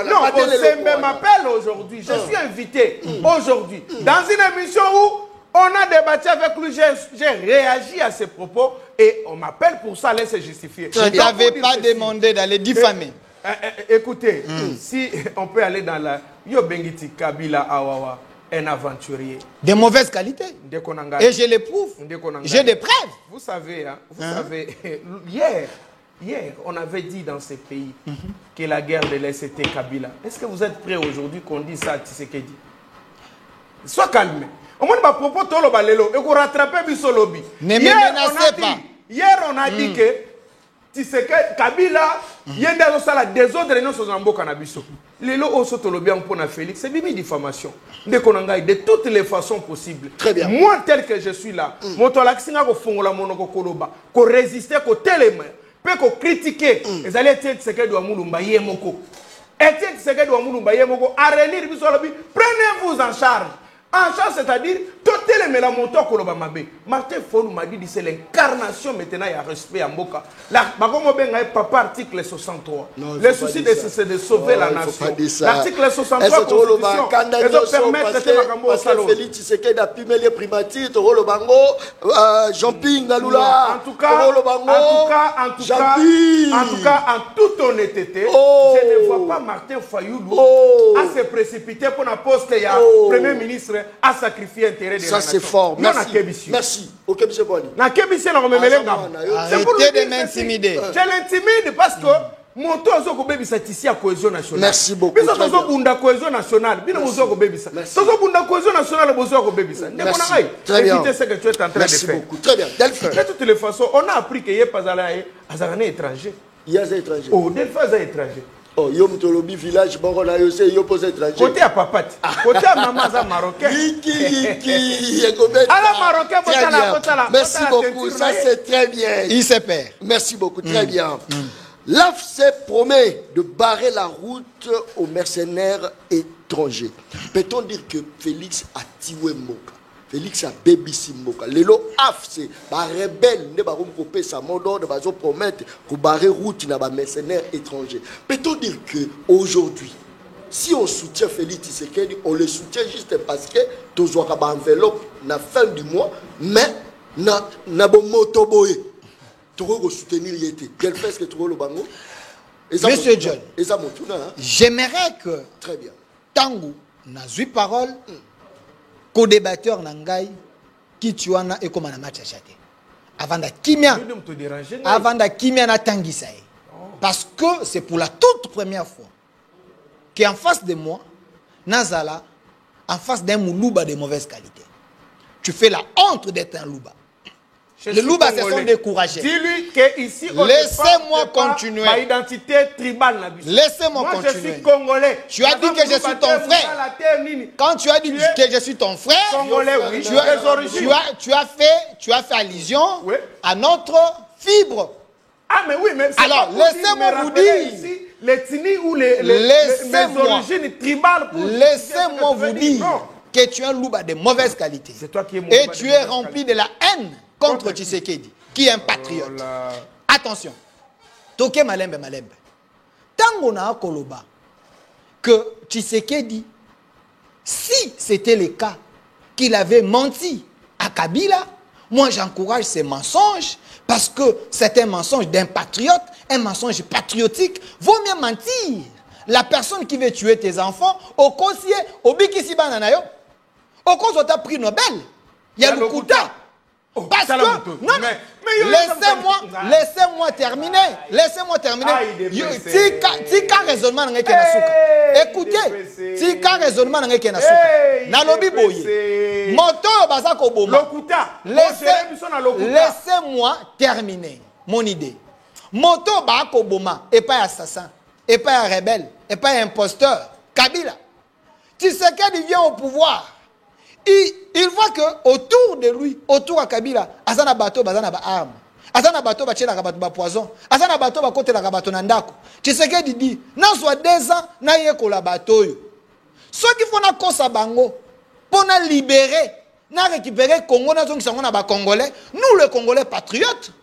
non, Bosembe m'appelle aujourd'hui. Je suis invité aujourd'hui dans une émission où on a débattu avec lui. J'ai réagi à ses propos et on m'appelle pour ça aller se justifier. Je ne t'avais pas demandé d'aller diffamer. Écoutez, si on peut aller dans la Yo Bengiti Kabila Awawa. Un aventurier. De mauvaise qualité. Et je l'éprouve. J'ai des preuves. Vous savez, hein, hier, on avait dit dans ces pays que la guerre de l'Est était Kabila. Est-ce que vous êtes prêts aujourd'hui qu'on dise ça à Tshisekedi? Sois calme. Au moins, ma propos, tolo balelo, et qu'on rattrape Bissolobi. Ne me menacez pas. Hier, on a dit que Tshisekedi, Kabila, il y a des autres réunions sur Zambo Kanabiso. Lelo Osotolobian pour Félix, c'est une diffamation. De toutes les façons possibles. Très bien. Moi, tel que je suis là, mon tolaxinga ko fongola monoko koloba, ko résister, ko téléma, peut ko critiquer. Les alliés Tshisekedi wa Mulumba yemoko. Et Tshisekedi wa Mulumba yemoko, à relire Bissolobi, prenez-vous en charge. En charge, c'est-à-dire, tout le moto koloba mabe. Martin Fayulu m'a dit c'est l'incarnation maintenant, il y a respect à Mboka. Là, papa article 63. Non, le souci c'est de sauver la nation. L'article 63 constitution, permettre parce que Félix Tshisekedi a pimé les primatis, Toro Bango, Jean-Ping Naloula. En tout cas, en toute honnêteté, je ne vois pas Martin Fayulu à se précipiter pour la poste il y a Premier ministre à sacrifier l'intérêt de la nation. Ça c'est fort. Merci. Merci. Arrêtez de m'intimider. Je l'intimide parce que mon tour est ici à cohésion nationale. Merci beaucoup. Cohésion nationale. Évitez ce que tu es en train de faire. Merci beaucoup. Très bien. De toutes les façons, on a appris qu'il n'y a pas d'étranger. Il y a des étrangers. Oh, des fois, des étrangers. Oh, yo mtolobi village, bon, on a yo, c'est yo pose étranger. Côté à papa, côté à maman, ça marocain. Alors marocain, merci beaucoup, ça c'est très bien. Il se perd. Merci beaucoup, très bien. L'AFC promet de barrer la route aux mercenaires étrangers. Peut-on dire que Félix a tiwé Moka? Félix a bébissi Moka. Lelo AFC, ba rebelle, ne ba rompoper sa mondo, ne ba zo promettre pour barrer route na ba mercenaires étrangers. Peut-on dire que aujourd'hui, si on soutient Félix Tshisekedi, on le soutient juste parce que tous ba enveloppe na fin du mois, mais na bo motoboye. Tu veux soutenir l'IET. Quel fait ce que tu veux le bango? Monsieur John, j'aimerais que très bien. Tango n'a eu parole co-débatteur Nangai qui tuana et comme un match à châté. Avant de kimia na tangisaï. Parce que c'est pour la toute première fois qu'en face de moi, Nazala, en face d'un louba de mauvaise qualité. Tu fais la honte d'être un louba. Les Louba se sont découragés. Dis-lui qu'ici, laissez-moi continuer. Ma identité tribale. Laissez-moi continuer. Je suis congolais. Tu as dit que je suis ton frère. Quand tu as dit que je suis ton frère, congolais, oui. tu as fait allusion à notre fibre. Ah, mais oui, mais alors, laissez-moi vous dire. Les Tini ou mes origines tribales. Laissez-moi vous dire que tu es un louba de mauvaise qualité. C'est toi qui es et tu es rempli de la haine contre Tshisekedi, qui est un patriote. Oh là. Attention. Toke malembe malembe. Tango na koloba que Tshisekedi, si c'était le cas qu'il avait menti à Kabila, moi j'encourage ces mensonges parce que c'est un mensonge d'un patriote, un mensonge patriotique. Vaut mieux mentir. La personne qui veut tuer tes enfants, au conseiller, au bikisiba nanayo, au conseiller t'a prix Nobel, il y a le Kouta. Parce que, non, laissez-moi terminer. Laissez-moi terminer. Tika raisonnement n'engage na souka. Écoutez, tika raisonnement n'engage na souka. Nalobi boye. Moto bazako boma. Laissez-moi terminer mon idée. Moto bazako boma et pas assassin, et pas un rebelle, et pas un imposteur. Kabila. Tshisekedi vient au pouvoir. Il voit que autour de lui, autour de Kabila, Azana bateau, Bazana ba arme. Azana bateau, Bachela rabato ba poison. Azana bateau, ba côté la rabato nandako. Tshisekedi dit, non soit 2 ans, na yeko la bateau. Ceux qui font na kosa bango, pour na libérer, na récupérer Congo, na zong sango na ba Congolais, nous les Congolais patriotes,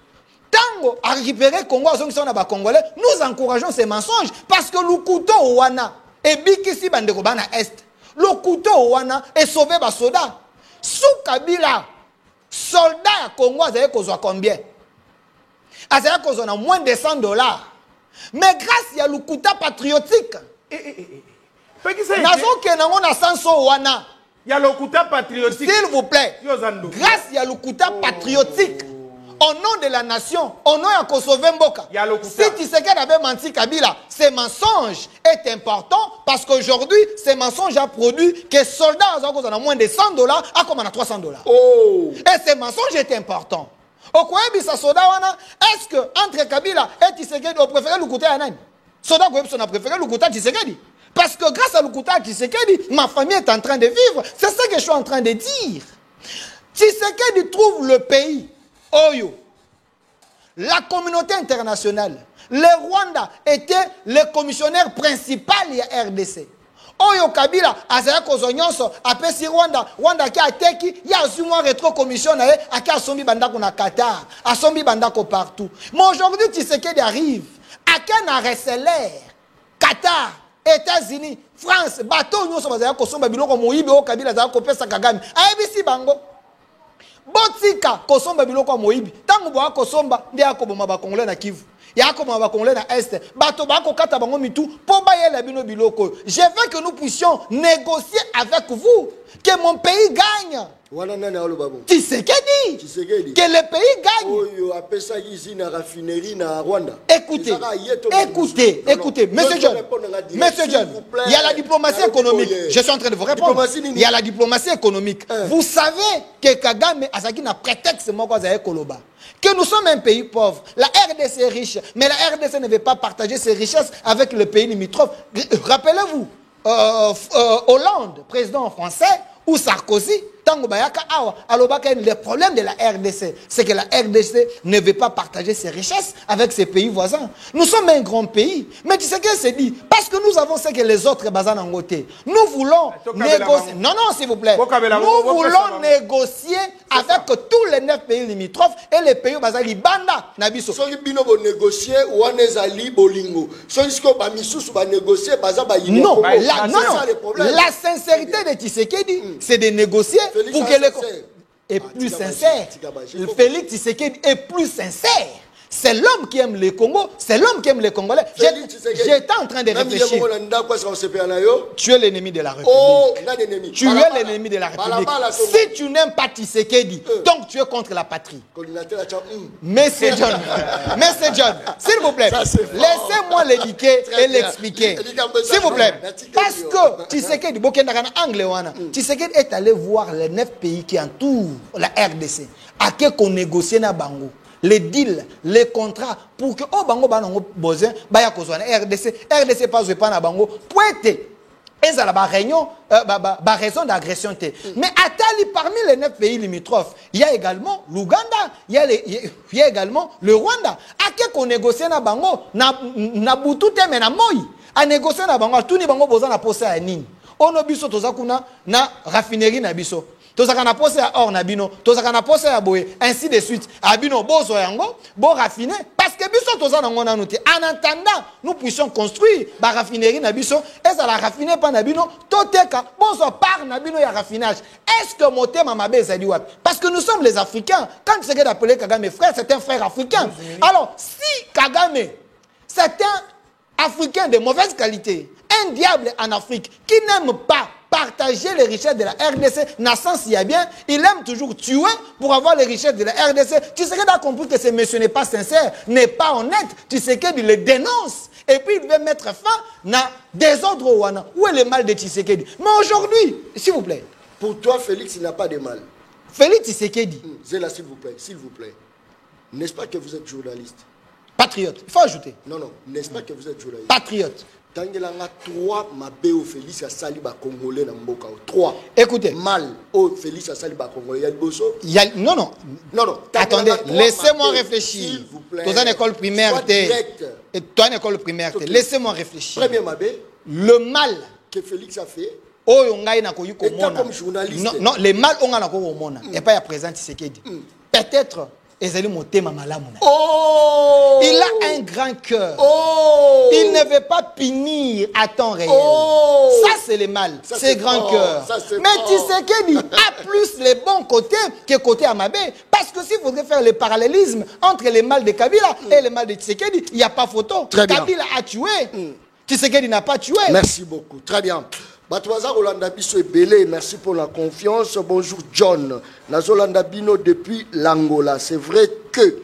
tango à récupérer Congo, zong sango na ba Congolais, nous encourageons ces mensonges parce que le couteau wana et bikisi bandeko bana est. Le couteau wana est sauvé par soda. Sous Kabila, soldat à Congo, vous avez combien? Vous avez moins de $100. Mais grâce à le couteau patriotique, il y a le couteau patriotique. S'il vous plaît, grâce à le couteau patriotique, au nom de la nation, au nom de Kosovo Mboka, si Tshisekedi avait menti Kabila, ce mensonge est important parce qu'aujourd'hui, ce mensonge a produit que les soldats ont moins de $100 à comme on a $300. Oh. Et ce mensonge est important. Est-ce que entre Kabila et Tshisekedi, on préfère le couteau à Nani? Soda on a préféré le couteau à Tshisekedi. Parce que grâce à le couteau à Tshisekedi, ma famille est en train de vivre. C'est ce que je suis en train de dire. Tshisekedi trouve le pays. Oyo, la communauté internationale, le Rwanda était le commissionnaire principal de la RDC. Oyo Kabila, Azaya Kozonyonso, apesi Rwanda, Rwanda qui a teki, il y a aussi moins rétro-commissionnaire, qui a sombi bandako na Qatar, a sombi bandako partout. Mais aujourd'hui, Tshisekedi arrive, à qui a recelé, Qatar, États-Unis, France, bateau, nous sommes à Kosomba, Biloko Moïbe, Kabila, Azaya Kopesa Kagame, ABC Bango. Botika kosomba biloko moibi tangu bwa kosomba ndi akoboma ba Congolais na Kivu ya akoboma ba Congolais na Est bato ba kokata bango mitu po ba yela bino biloko. Je veux que nous puissions négocier avec vous que mon pays gagne. Tshisekedi que le pays gagne. Écoutez, monsieur John, il y a la diplomatie économique. Je suis en train de vous répondre. Il y a la diplomatie économique. Vous savez que Kagame a un prétexte. que nous sommes un pays pauvre. La RDC est riche, mais la RDC ne veut pas partager ses richesses avec le pays limitrophe. Rappelez-vous, Hollande, président français, ou Sarkozy, Tango Bayaka Awa, le problème de la RDC, c'est que la RDC ne veut pas partager ses richesses avec ses pays voisins. Nous sommes un grand pays, mais tu sais qu'elle se dit, parce que nous avons ce que les autres bazan en côté. Nous voulons négocier. Non, non, s'il vous plaît. Nous voulons négocier avec tous les 9 pays limitrophes et les pays bazan Banda Nabiso. Soki bino bo négocier ou anezali bolingo. Soki ko ba misusu ba négocier baza ba yini. Non, la sincérité de Tshisekedi, c'est de négocier pour que les... est plus sincère. Félix Tshisekedi est plus sincère. C'est l'homme qui aime le Congo, c'est l'homme qui aime les Congolais. J'étais en train de réfléchir. Tu es l'ennemi de la République. Tu es l'ennemi de la République. Si tu n'aimes pas Tshisekedi, donc tu es contre la patrie. Monsieur John, s'il vous plaît, laissez-moi l'éduquer et l'expliquer. S'il vous plaît. Parce que Tshisekedi, Tshisekedi est allé voir les 9 pays qui entourent la RDC. À qui qu'on négocie na bango. Les deals, les contrats, pour que oh bango bango besoin, baya kozwana RDC pas jouer pas na bango, pointe. Et ça la réunion, raison d'agression. Mais Atali, parmi les 9 pays limitrophes, il y a également l'Ouganda, il y a également le Rwanda. À qui qu'on négocie na bango, na butute mais na moi. À négocier na bango, tout ni bango besoin na poser à nini. Ono biso tozakuna na raffinerie na biso. Tozaka na pose à or nabino, tozaka na pose à boé, ainsi de suite. Abino bozo yango, bo raffiner parce que biso tozana ngona noté. En attendant, nous puissions construire ba raffinerie nabiso et ça la raffiner pas nabino, toteka bozo par nabino ya raffinage. Est-ce que moté mamabe ezali wapi? Parce que nous sommes les Africains. Quand c'est que d'appeler Kagame frère, c'est un frère africain. Alors, si Kagame c'est un Africain de mauvaise qualité, un diable en Afrique qui n'aime pas partager les richesses de la RDC, n'a sens y a bien, il aime toujours tuer pour avoir les richesses de la RDC. Tu sais qu'il a compris que ce monsieur n'est pas sincère, n'est pas honnête, tu sais qu'il le dénonce. Et puis il veut mettre fin à désordre au Wana. Où est le mal de Tshisekedi? Mais aujourd'hui, s'il vous plaît. Pour toi, Félix, il n'a pas de mal. Félix Tshisekedi. Zéla, s'il vous plaît. N'est-ce pas que vous êtes journaliste? Patriote. Il faut ajouter. Non, n'est-ce pas que vous êtes journaliste? Patriote. Tangelanga 3 mabé au Félix à Saliba Congolais dans Mboka. 3. Écoutez. Mal au Félix à Saliba Congolais. Il y a non. Attendez, laissez-moi réfléchir. S'il vous plaît. Toi, une école primaire, et toi, une école primaire, laissez-moi réfléchir. Premier mabé. Le mal que Félix a fait. Oh, on a comme journaliste. Non, le mal, on a et pas à présent, Tshisekedi. Peut-être. Oh! Il a un grand cœur. Oh! Il ne veut pas punir à temps réel. Oh! Ça, c'est le mal. C'est grand cœur. Mais Tshisekedi a plus les bons côtés que côté Amabé. Parce que s'il faudrait faire le parallélisme entre les mal de Kabila et les mal de Tshisekedi, il n'y a pas photo. Kabila a tué. Tshisekedi n'a pas tué. Merci beaucoup. Très bien. Batwaza Rolanda Biso et Belé, merci pour la confiance. Bonjour John. Nazolanda Bino depuis l'Angola. C'est vrai que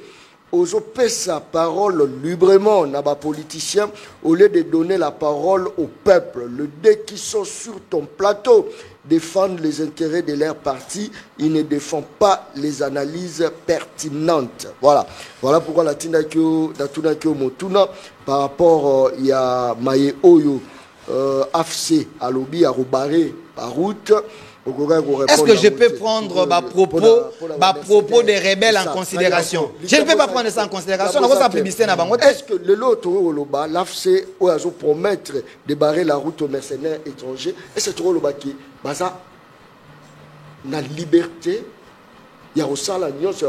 Ozope sa parole librement n'a pas politicien au lieu de donner la parole au peuple. Le dès qui sont sur ton plateau défendent les intérêts de leur parti, ils ne défendent pas les analyses pertinentes. Voilà pourquoi la Tindakio Motuna par rapport il y a Maye Oyo. AFC à lobby à Roubaré à route. Est-ce que je peux prendre ma propos des rebelles en considération? Je ne peux pas prendre ça en considération. Est-ce que le lot l'AFC a promettre de barrer la route aux mercenaires étrangers? Est-ce que le qui basa la liberté? Il y a aussi la nuance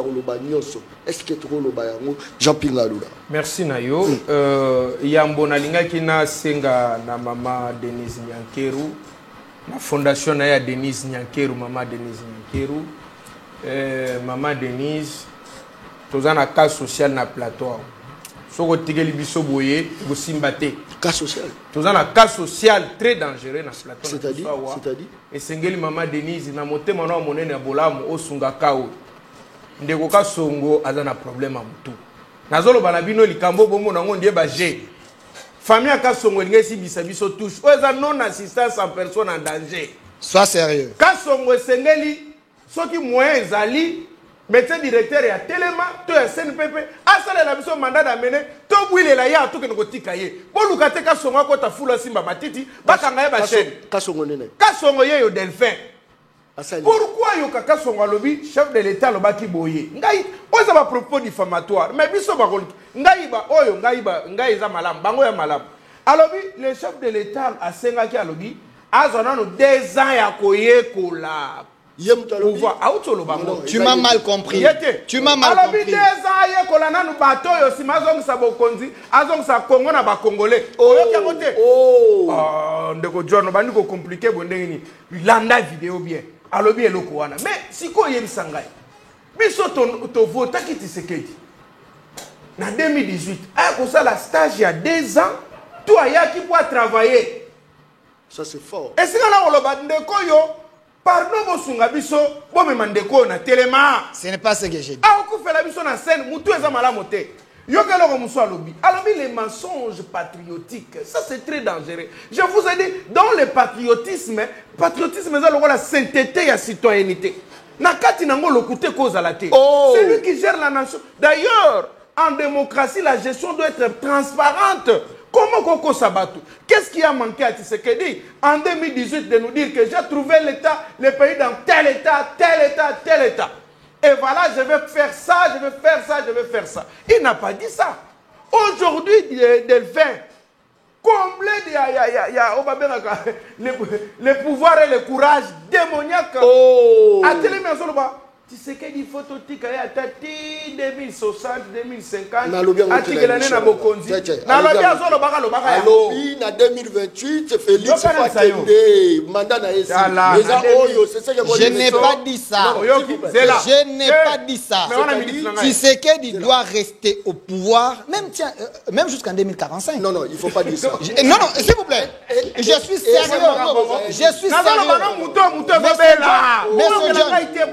est-ce que tu as Jean-Pierre Laloula? Merci Nayo. Il y a un bon alinga qui na senga na maman Denise Nyankeru, la fondation na ya Denise Nyankeru, maman Denise Nyankeru. Maman Denise, tous un cas social na plateau. Soko tigeli biso boye, go simbate. Cas social. Tous un cas social très dangereux na plateau. C'est-à-dire et sengeli maman Denise na motema na monene bolamu osunga kao. Ndeko ka songo azana problème à mutu. Nazolo banabino likambo bomo na ngondie ba G. Famille ka songo ngesi bisa biso touche. Oza non assistance en personne en danger. Sois sérieux. Ka songo sengeli soki moyen ezali médecin directeur ya telema to ya CNPP asala la biso mandat d'amener to bwilela ya to ke ngotika ye boluka te ka songa ko ta fula simba matiti bakanga ye ba chaîne kasongo nene kasongo ye yo Delphin. asali Pourquoi yo ka kasongo lobi chef de l'état lobaki boye ngai oza ba propos diffamatoire mais biso ba ngai ba oyo ngai za malam bango ya malam alobi le chef de l'état asenga ki alobi azona no 2 ans ya koyekola. Tu m'as mal compris. Tu m'as mal compris. Ndeko John bandi ko compliqué bondengini landa vidéo bien alobi eloko wana mais siko yebisa ngai biso to vote ki Tshisekedi na 2018 a ko sala stage ya 2 ans to ayaki pour travailler. Ça c'est fort. Et si on a oloba ndeko yo pardon bosunga biso bo me mandeko na telema. Ce n'est pas ce que j'ai dit. Ah ko fela biso na scène mutu eza malamu te. Yo ke loko muso alobi. Alobi les mensonges patriotiques. Ça c'est très dangereux. Je vous ai dit dans le patriotisme eza loko la sainteté ya citoyenneté. Na kati nango lokute cause la te. C'est lui qui gère la nation. D'ailleurs, en démocratie la gestion doit être transparente. Comment Koko Sabatou? Qu'est-ce qui a manqué à Tshisekedi en 2018 de nous dire que j'ai trouvé l'État, le pays dans tel État, tel État, tel État. Et voilà, je vais faire ça, je vais faire ça, je vais faire ça. Il n'a pas dit ça. Aujourd'hui, Delphin, comblé le pouvoir et le courage démoniaque. À Télémaison, Tshisekedi phototique ya tati 2060 2050 atikela na bokonzi na lobi azolo baka lobaka ya lobi na 2028 Félix Fakende mandat na esi je n'ai pas dit ça. Je n'ai pas dit ça. Tshisekedi doit rester au pouvoir même jusqu'en 2045. Non, il faut pas dire ça. Non, s'il vous plaît. Je suis sérieux. Je suis sérieux.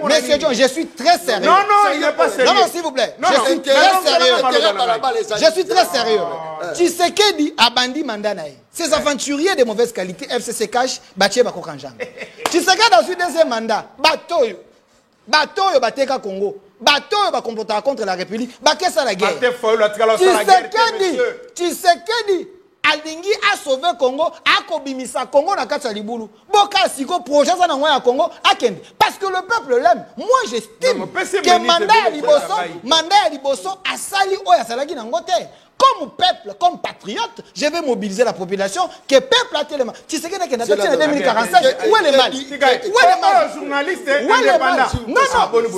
Monsieur John, je suis très sérieux. Non, il n'est pas sérieux. Non, s'il vous plaît. Je suis très sérieux. Je suis très sérieux. Tshisekedi a bandi mandanaï. Ces aventuriers de mauvaise qualité, FCC Cash, Baché Bakokanjang. Tshisekedi a eu deuxième mandat. Batoyo Bateka Congo. Batoyo Bakomporta contre la République. Bakesa la guerre. Tshisekedi alingi a sauvé Congo, a kobimisa Congo na kati ya libulu. Boka siko projet za na ngwa ya Congo akende parce que le peuple l'aime. Moi j'estime que mandat ya liboso asali oya salaki na ngote. Comme peuple, comme patriote, je vais mobiliser la population que peuple a tellement. Tu sais que dans 2045, où est le mal? Où est le mal? Journaliste indépendant. Non,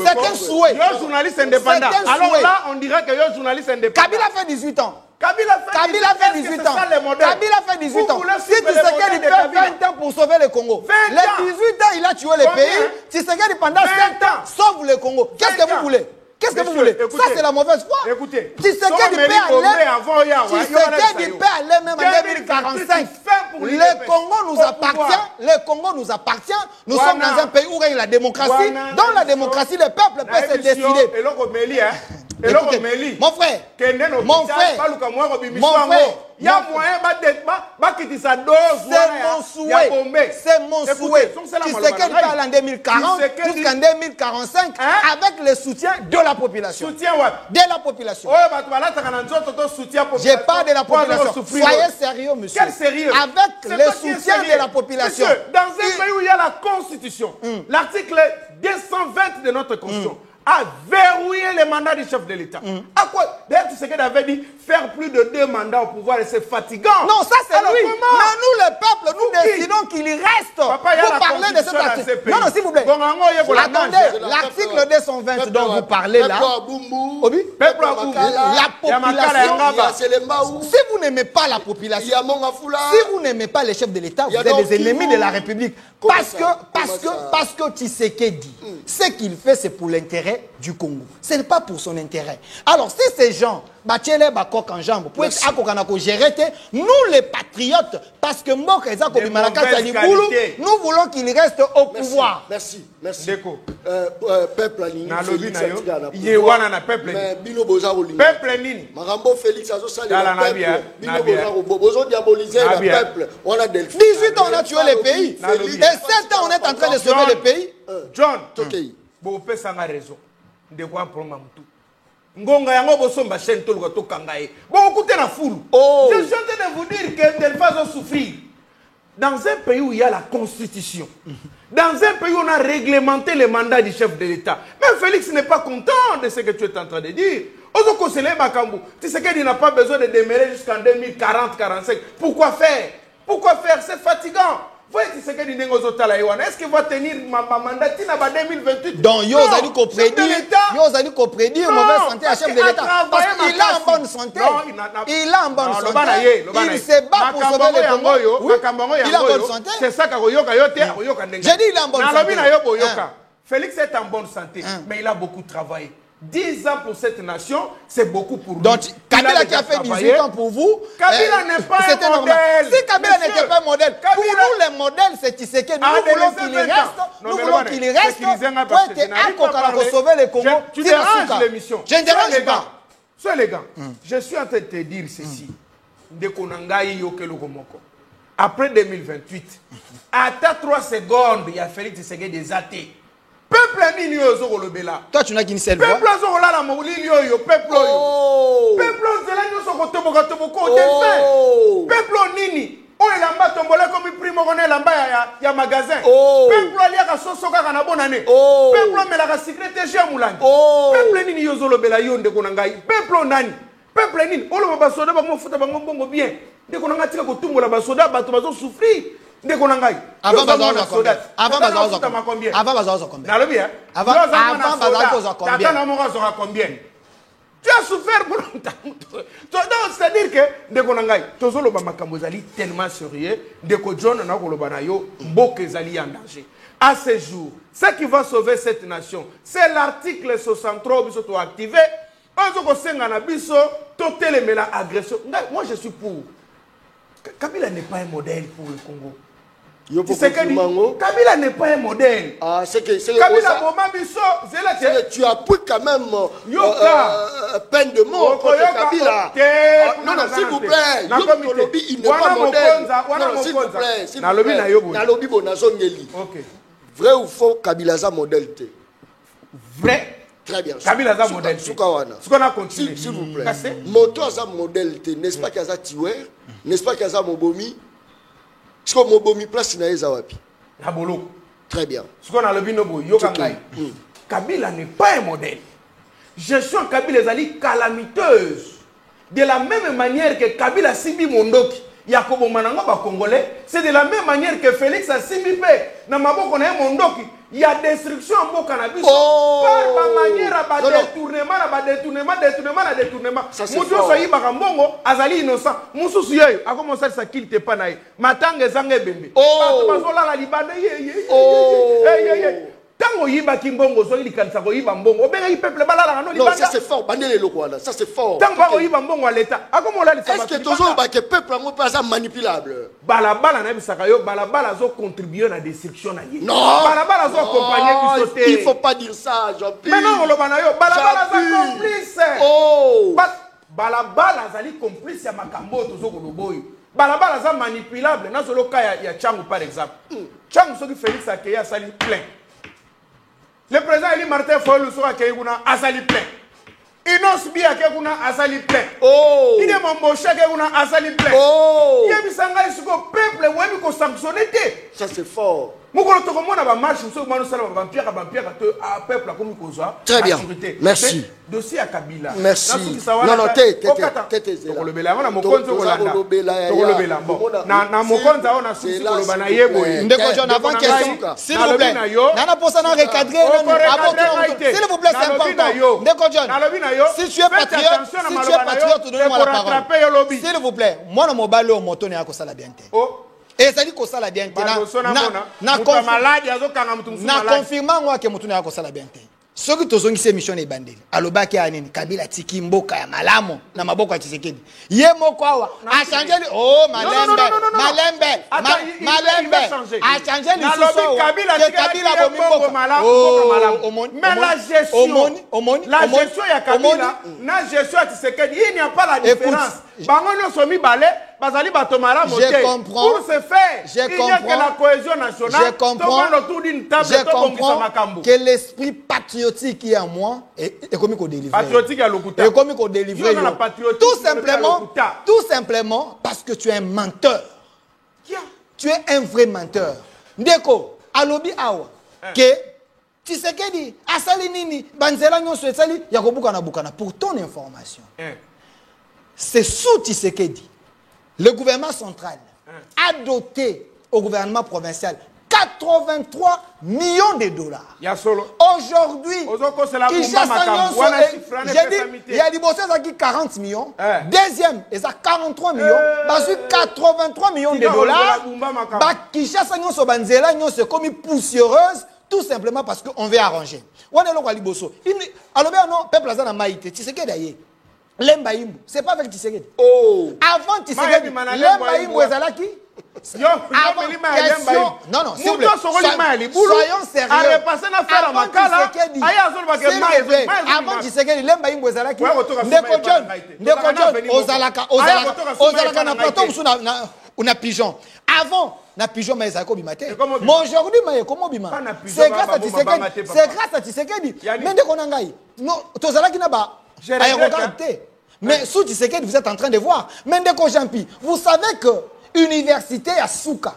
c'est un souhait. Yo journaliste indépendant. Alors là, on dirait que yo journaliste indépendant. Kabila fait 18 ans. Kabila fait 18 ans. Kabila fait 18 ans. Si Tshisekedi fait 20 ans pour sauver le Congo, les 18 ans, il a tué le pays. Tshisekedi pendant 7 ans sauve le Congo. Qu'est-ce que vous voulez? Qu'est-ce que vous voulez? Ça, c'est la mauvaise foi. Écoutez, Tshisekedi peut aller même en 2045. Le Congo nous appartient. Le Congo nous appartient. Nous sommes dans un pays où règne la démocratie. Dans la démocratie, le peuple peut se décider. Écoutez, mon frère, il y a moyen c'est mon souhait. Tshisekedi parle en 2040 jusqu'en 2045 avec le soutien de la population. De la population. Je parle de la population. Soyez sérieux, monsieur. Quel sérieux? Avec le soutien de la population. Monsieur, dans un pays où il y a la Constitution, l'article 220 de notre Constitution, a verrouillé les mandats du chef de l'État. À quoi? D'ailleurs, Tshisekedi avait dit faire plus de 2 mandats au pouvoir et c'est fatigant. Non, ça c'est lui. Mais nous, le peuple, nous décidons qu'il reste. Papa, vous parlez de cet article. Non, s'il vous plaît. Attendez, l'article 220 dont vous parlez là. La population. Si vous n'aimez pas la population, si vous n'aimez pas les chefs de l'État, vous êtes des ennemis de la République. Parce que Tshisekedi, ce qu'il fait, c'est pour l'intérêt du Congo. Ce n'est pas pour son intérêt. Alors, si ces gens, nous les patriotes, parce que nous voulons qu'il reste au pouvoir. Merci. Peuple Félix 18 ans on a tué le pays. Et 7 ans on est en train de sauver le pays. John, vous avez raison. de quoi problème tout. Ngonga yango bosomba chaîne to luka to kangaye. Bon écoutez na foule. Je suis en train de vous dire que Delphas va souffrir. Dans un pays où il y a la constitution, dans un pays où on a réglementé les mandats du chef de l'État, même Félix n'est pas content de ce que tu es en train de dire. Ozo Kosele Makambu, tu sais qu'il n'a pas besoin de demeurer jusqu'en 2040-45. Pourquoi faire? Pourquoi faire? C'est fatigant. Est-ce qu'il va tenir ma mandat en 2028? Donc, yo allez prédire mauvaise santé à chef de l'État. Parce qu'il a en bonne santé. Il a en bonne santé. Il se bat pour sauver le Congo. Oui, il a en bonne santé. C'est ça que j'ai dit il a en bonne santé. Félix est en bonne santé, mais il a beaucoup travaillé. 10 ans pour cette nation, c'est beaucoup pour lui. Donc, Kabila qui a fait 18 ans pour vous, Kabila n'est pas un modèle. Si Kabila n'était pas un modèle, pour nous, les modèles, c'est Tshisekedi. Nous voulons qu'il y reste. Nous voulons qu'il y reste pour être sauver le Congo. Tu déranges l'émission. Je ne dérange pas. Sois élégant. Je suis en train de te dire ceci. Après 2028, à 3 secondes, il y a Félix Tshisekedi des athées. Peuple nini yo zo kolobela. Toi tu n'as qu'une seule voix. Peuple zo kolala molili yo peuple yo. Peuple zela nyo ko toboka toboko défait. Peuple nini o elamba tombola comme primo kona elamba ya magasin. Peuple alia ka sosoka kana bonane. Peuple mela ka secrétaire chez Mulangi. Peuple nini yo zo lobela yo ndeko na ngai. Peuple nani? Peuple nini o lo ba soda ba mo futa ba ngombo bien. Ndeko na ngatika ko tumbola ba soda bato bazo souffrir. Avant Bazaoza combien? Avant Bazaoza combien? Avant Bazaoza combien? Tu as souffert pour longtemps. C'est-à-dire que Ndekonangai, Tozolo Bamakambozali tellement sérieux, Ndeko John Nakolobanayo, Mbokezali en danger. À ce jour, ce qui va sauver cette nation, c'est l'article 63 qui sont activé. Moi je suis pour. Kabila n'est pas un modèle pour le Congo. Kabila n'est pas un modèle. Ah, c'est que Kabila tu as pris quand même peine de mort contre Kabila. Non, non, s'il vous plaît. Il n'est pas modèle. Non, s'il vous plaît. Nalobi bonazongeli. Vrai ou faux, Kabila est un modèle? Vrai. Très bien. Kabila est un modèle. Ce qu'on a continué. S'il vous plaît. Moto est un modèle. N'est-ce pas qu'il y a un tueur? N'est-ce pas qu'il y a un mobomi? Est-ce que mobomi place na ezawapi? Très bien. Ce qu'on a le binobo, Yokangai. Kabila n'est pas un modèle. Gestion Kabila est calamiteuse. De la même manière que Kabila Sibi Mondoki, Yakobo Mananga ba Congolais, c'est de la même manière que Félix a Sibi Pe, Namabo Kone Mondoki. Il y a destruction en beau cannabis. Par ma manière à détournement. Moutou soyi bakambongo, azali innocent. Moussou soyi, a commencé à quitter panaï. Matang ezange bembe. Bazola la libane. Tango yiba kimbongo soyi likalisa ko yiba mbongo. Obenga yi peuple balala no libanda. Non, ça c'est fort. Bandele lokwala, ça c'est fort. Tango yiba mbongo à l'état. A comment la est-ce que toujours ba que peuple ngo pas manipulable? Balabala na bisaka yo, balabala zo contribuer à la destruction na yi. Non. Balabala zo accompagner du sauter. Il faut pas dire ça, Jean-Pierre. Mais non, lobana yo, balabala zo complice. Balabala zali complice ya makambo to zo koloboyo. Balabala za manipulable na solo ka ya Changu par exemple. Changu soki Félix Akeya sali plein. Le président Eli Martin Fayulu soki Akeya kuna asali plein. Inos bi Akeya kuna asali plein. Il est Mamboche Akeya kuna asali plein. Yebisanga isuko peuple webi ko sanctionner te. Ça c'est fort. Très bien. Merci. Dossier à Kabila. Merci. Non, non, s'il vous plaît. Nana Posa n'a recadré. S'il vous plaît, c'est important. Ndeko John, si tu es patriote, donnez-moi la parole. S'il vous plaît, moi, je suis au moto, je suis à la bientôt. Et ça dit que ça la bien na confirmant moi que mutuna yako sala bien te soki tozongisa mission e bandeli alobaki anini Kabila tiki mboka ya malamo na maboko ya Tshisekedi ye moko awa a changer malembe a changer l'histoire Kabila bomimboka mais la gestion ya Kabila na gestion ya Tshisekedi il n'y a pas la différence bango no somi balé Bazali Batomara Moté. Je comprends. Pour ce faire, Je il n'y a que comprends. la cohésion nationale. Je comprends. Autour d'une table, Je comprends que l'esprit patriotique qui est en moi est comme qu'on délivre. Patriotique à l'Okuta. Et comme qu'on délivre. Il y a la patriotique Tout simplement parce que tu es un menteur. Tu es un vrai menteur. Ndeko, alobi awa, que Tshisekedi, asali nini, banzela nyonso esali, yakobuka na bukana. Pour ton information, c'est sous Tshisekedi, le gouvernement central a doté au gouvernement provincial 83 millions de dollars. Aujourd'hui, j'ai dit, il y a des bossés qui 40 millions. Deuxième, ils ont 43 millions. Parce que 83 millions de dollars, Kinshasa nyonso banzela nyonso comme poussiéreuse, tout simplement parce qu'on veut arranger. On est là à Liboso. Alors bien non, peuple azana maïté, tu sais que d'ailleurs. Lembaïmbo, c'est pas avec Tshisekedi. Oh. Avant Tshisekedi, Lembaïmbo ezalaki. Non, non, soyons sérieux. Avant Tshisekedi, Lembaïmbo ezalaki. Ndeko John, Ozalaka na plateau ou na pigeon. Avant, na pigeon mais ezalaki obimate. Mais aujourd'hui, mais comment obima? C'est grâce à Tshisekedi. C'est grâce à Tshisekedi. Mais ndeko na ngai, non, tozalaki na ba aérogate. Mais sous Tshisekedi, vous êtes en train de voir. Mendeko Jampi, vous savez que l'université à Souka,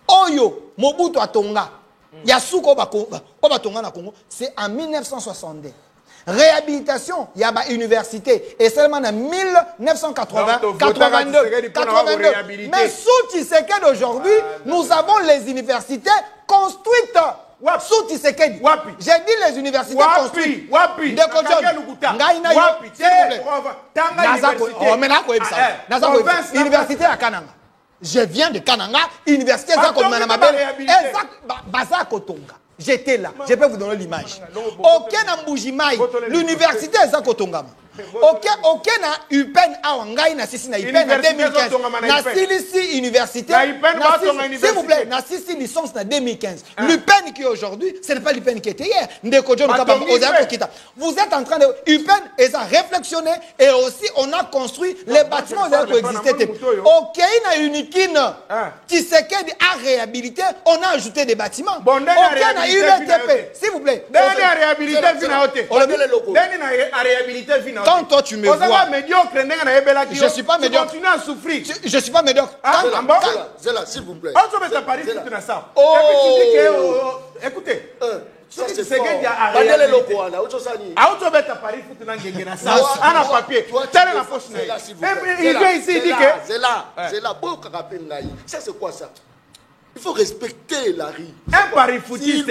Oyo, Mobutu Atonga, Yasuka Obatonga na Congo, c'est en 1962. Réhabilitation, il y a une université, et seulement en 1982. Mais sous Tshisekedi aujourd'hui, nous avons les universités construites. Sous Tshisekedi. J'ai dit les universités construites. Université à Kananga. Je viens de Kananga, université Bazakotonga. J'étais là. Je peux vous donner l'image. Aucun Mboujimaï, l'université Zakotonga. Aucun a UPEN Awangai na sisi na UPEN en 2015. Na Silisi université. S'il vous plaît, na sisi licence en 2015. L'UPEN qui est aujourd'hui, ce n'est pas l'UPEN qui était hier. Vous êtes en train de UPEN et ça réflexionné et aussi on a construit les bâtiments qui existaient. Aucun a uniquine. Tshisekedi a réhabilité, on a ajouté des bâtiments. Aucun a UBTP. S'il vous plaît. Quand toi tu me vois, je suis pas médiocre. Tu continues à souffrir. Je suis pas médiocre. Zela, s'il vous plaît. Écoutez. C'est quoi ça? Il faut respecter la rue. Un pari footiste,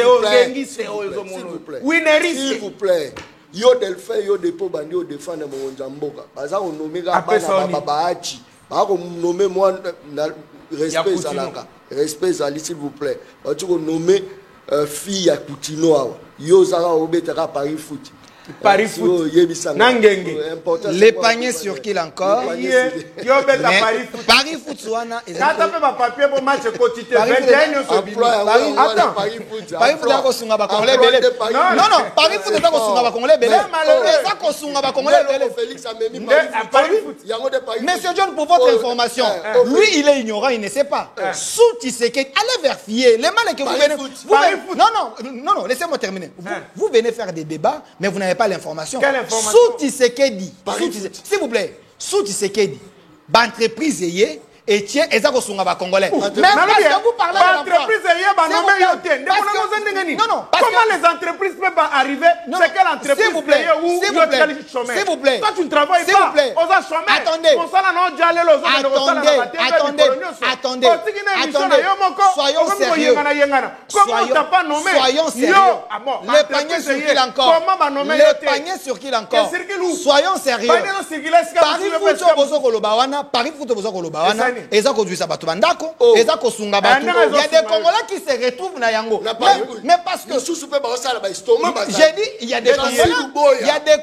s'il vous plaît. Yo Delphin, yo Depo Bandi, yo défendre mon Jamboka. Baza on nommé Babaachi. Ba on nommé moi respect Zalaka. Respect Zali s'il vous plaît. Ba tu on nommé fille à Koutino. Yo Zara obetera Paris foot. Paris foot. Les paniers sur qui encore? Paris foot Souana. Paris foot d'accord Sunga Congolais belé. Non non, Paris foot d'accord Sunga Congolais belé. Ça ko Sunga Congolais belé. Monsieur John, pour votre information, lui il est ignorant, il ne sait pas. Sous Tshisekedi, allez vérifier. Les mal que vous venez. Non, laissez-moi terminer. Vous venez faire des débats, mais vous n'avez pas l'information. Sous Tshisekedi, s'il vous plaît, sous Tshisekedi, l'entreprise et tiens, et ça va Congolais. Même parce que vous parlez de non, comment les entreprises peuvent arriver? C'est quelle entreprise? S'il vous plaît, s'il vous plaît. Toi tu ne travailles pas. Attendez. Soyons sérieux. Les paniers sur qui encore? Les paniers sur qui encore? Soyons sérieux. Paris foot et ça conduit ça bato bandako et ça kosunga bato. Il y a des Congolais qui se retrouvent na yango. Mais parce que j'ai dit il y a des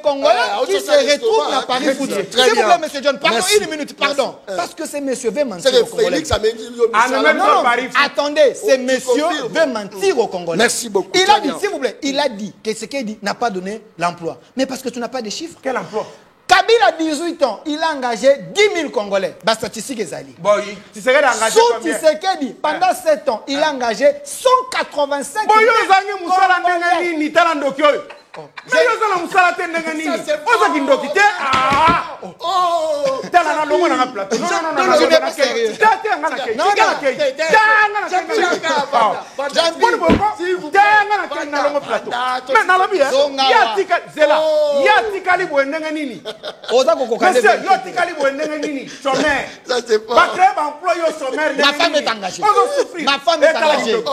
Congolais qui se retrouvent na Paris foot. S'il vous plaît monsieur John, pardon une minute, pardon. Parce que ce monsieur veut mentir aux Congolais. Non, attendez, ce monsieur veut mentir aux Congolais. Merci beaucoup. Il a dit, s'il vous plaît, il a dit que ce qu'il dit n'a pas donné l'emploi. Mais parce que tu n'as pas de chiffres. Quel emploi? Kabila, 18 ans, il a engagé 10 000 Congolais. La statistique est allée. Bon, Tshisekedi a engagé Sous combien? Tshisekedi, pendant 7 ans, il a engagé 185 000 Bon, yo zangi musala Congolais. ndenge nini tala ndoki oyo. Mais yo zala musala te ndenge nini. Oza kindoki te. Oh. Tala na longo na plateau. Non, tu n'es pas sérieux. Tata ngana ke. Non, mais na lobi ya tika zela. Ya tika li bo ndenge nini. Oza kokokande. Monsieur, yo tika li bo ndenge nini. Chômeur. Ça c'est pas. Ba créer ba emploi yo chômeur. Ma femme est engagée. Ozo souffrir. Ma femme est engagée.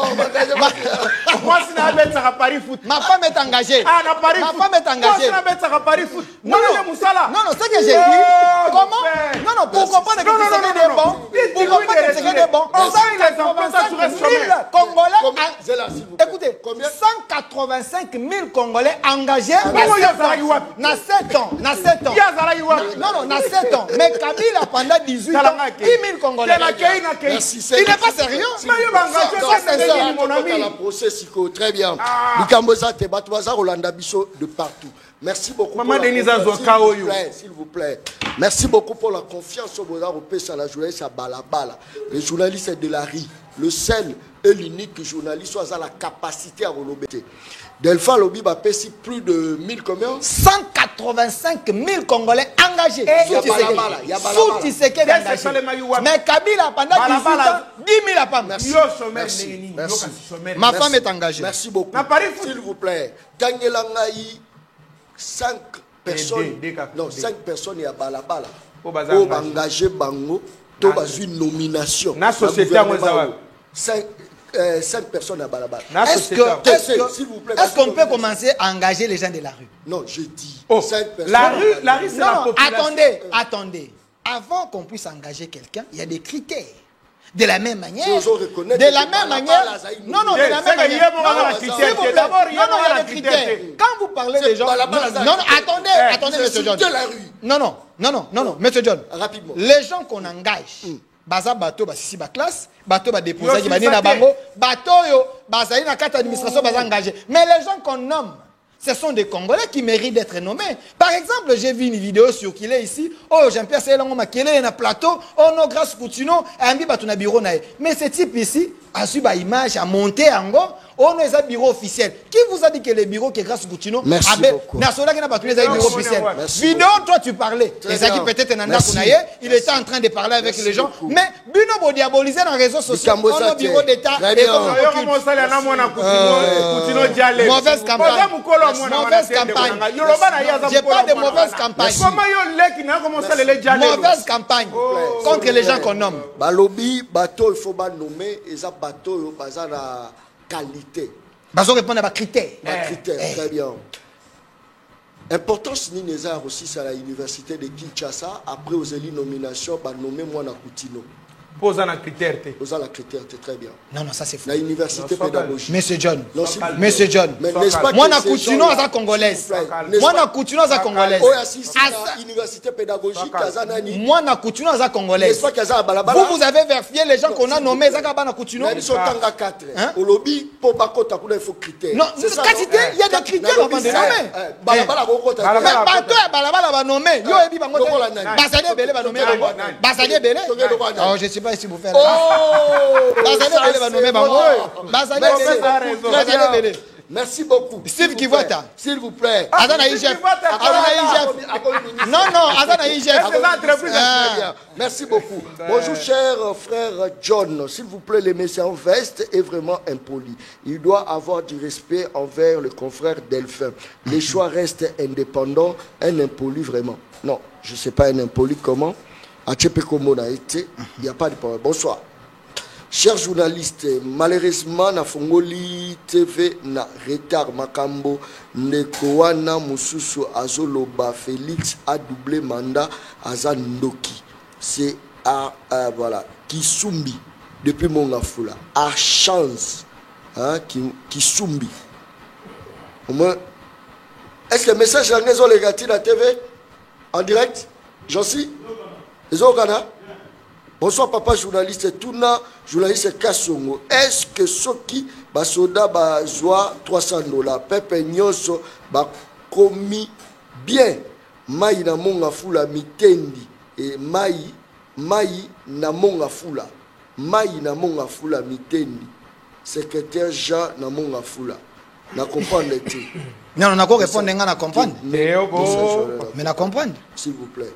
Moi si na bet ça Paris foot. Ma femme est engagée. Ah, na Paris Ma foot. femme est engagée. Moi, si na Paris foot. Non, non, ce que j'ai dit. Comment? Non, pour comprendre que Tshisekedi est bon. Pour comprendre que Tshisekedi est bon. 185 000 Congolais. Écoutez, 185 000 Congolais engagés dans 7 ans. Non, dans 7 ans. Mais Kabila, pendant 18 ans, 10 000 Congolais. Merci. Il n'est pas sérieux. La procès, très bien. Likamboza te batwaza Rolanda Bisso de partout. Merci beaucoup. Maman Denise S'il vous plaît. Merci beaucoup pour la confiance au Boda Opé à la journaliste à Balabala. Le journaliste est de la rue. Le seul et l'unique journaliste soit à la capacité à relobéter. Delphin Lobby va payer plus de 1000 combien? 185 000 Congolais engagés. Sous Tshisekedi engagés. Mais Kabila, pendant 18 ans, 10 000 à Pam. Merci. Ma femme est engagée. Merci beaucoup. S'il vous plaît. Daniel Angaï, 5 personnes. Non, 5 personnes et à Balabala. Pour engager Bango, tu as une nomination. La société à 5 personnes à Balabala. Est-ce qu'on peut commencer à engager les gens de la rue? Non, je dis 5 personnes. La rue, c'est la population. Attendez. Avant qu'on puisse engager quelqu'un, il y a des critères. De la même manière. De la même manière. Non, de la même manière. D'abord, il y a des critères. Quand vous parlez des gens. Non, attendez, monsieur John. Non, monsieur John. Rapidement. Les gens qu'on engage. Baza bateau basisi ba classe, bateau ba déposer qui bani na bango, bateau yo bazali na carte administration baza engagé. Mais les gens qu'on nomme, ce sont des Congolais qui méritent d'être nommés. Par exemple, j'ai vu une vidéo sur qu'il est ici. Oh, Jean-Pierre Selango Makele est na plateau. Oh non, grâce Coutinho, ambi batuna bureau nae. Mais ce type ici a su ba image, a monté en go. On est un bureau officiel. Qui vous a dit que le bureau qui est grâce Coutinho? Merci beaucoup. Bureau officiel. Vidéo, toi tu parlais. Les qui peut-être il était en train de parler avec les gens. Mais Buno Bo diaboliser dans les réseaux sociaux. On a bureau d'État. Mauvaise campagne. Mauvaise campagne. J'ai pas de mauvaise campagne. Mauvaise campagne contre les gens qu'on nomme. Balobi, bateau, il faut pas nommer. Et ça, bateau, ça, la qualité. Bazo répondre à ma critère. Très bien. Importance ni Nézar aussi à l'université de Kinshasa. Après aux élites nomination, bah nommer moi na Coutinho. Posant la critère. Posant la critère, très bien. Non, ça c'est fou. La université pédagogique. Monsieur John. Monsieur John. Moi na Coutinho à congolaise. Moi na Coutinho à congolaise. Université pédagogique moi na Coutinho à congolaise. Vous avez vérifié les gens qu'on a nommés Zakaba na Coutinho. Ils sont tanga 4. Au lobby pour bakota il faut critère. Non, quantité, il y a des critères avant de nommer. Balabala balabala va nommer. Yo ebi bango. Basali belé va nommer. Basali belé. Oh, je sais pas si vous faites. Merci beaucoup. Steve Kivota. S'il vous plaît. Azana IGF. Non, Azana IGF. Merci beaucoup. Bonjour, cher frère John. S'il vous plaît, le messieurs en veste est vraiment impoli. Il doit avoir du respect envers le confrère Delphin. Les choix restent indépendants. Un impoli, vraiment. Non, je ne sais pas un impoli comment. Il n'y a pas de problème. Bonsoir. Chers journalistes, malheureusement, na Fongoli TV na retard Makambo, Nekoana Mususu Azoloba Félix a doublé mandat Azandoki. C'est à voilà, Kisumbi, depuis Mongafula. À chance, hein, Kisumbi. Au moins, est-ce que le message est les gâtés la TV en direct? J'en suis? Les organes? Bonsoir papa journaliste Tuna, journaliste Kassongo. Est-ce que ceux qui basoda bazwa $300 Pepe Nyoso ba commis bien mai na monga fula mitendi et mai na monga fula mitendi secrétaire Jean na monga fula na comprendre te non on a quoi répondre nga na comprendre mais na comprendre s'il vous plaît.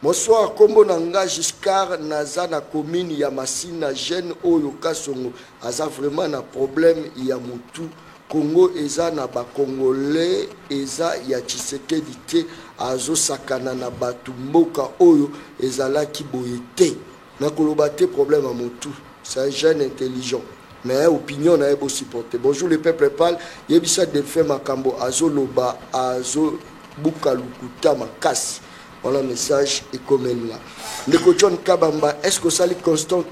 Bonsoir, kombo nanga Giscard naza na commune ya Masina jeune oyo kasongo aza vraiment na problème ya mutu Congo eza na ba congolais eza ya Tshisekedi te azo sakana na batu mboka oyo ezalaki boye te na koloba te problème à mutu. C'est un jeune intelligent mais opinion na ebo supporter. Bonjour le peuple parle yebisa Delphin Makambo azo loba azo buka lukuta makasi. Voilà le message et comme là. Le John Kabamba, est-ce que ça lui constate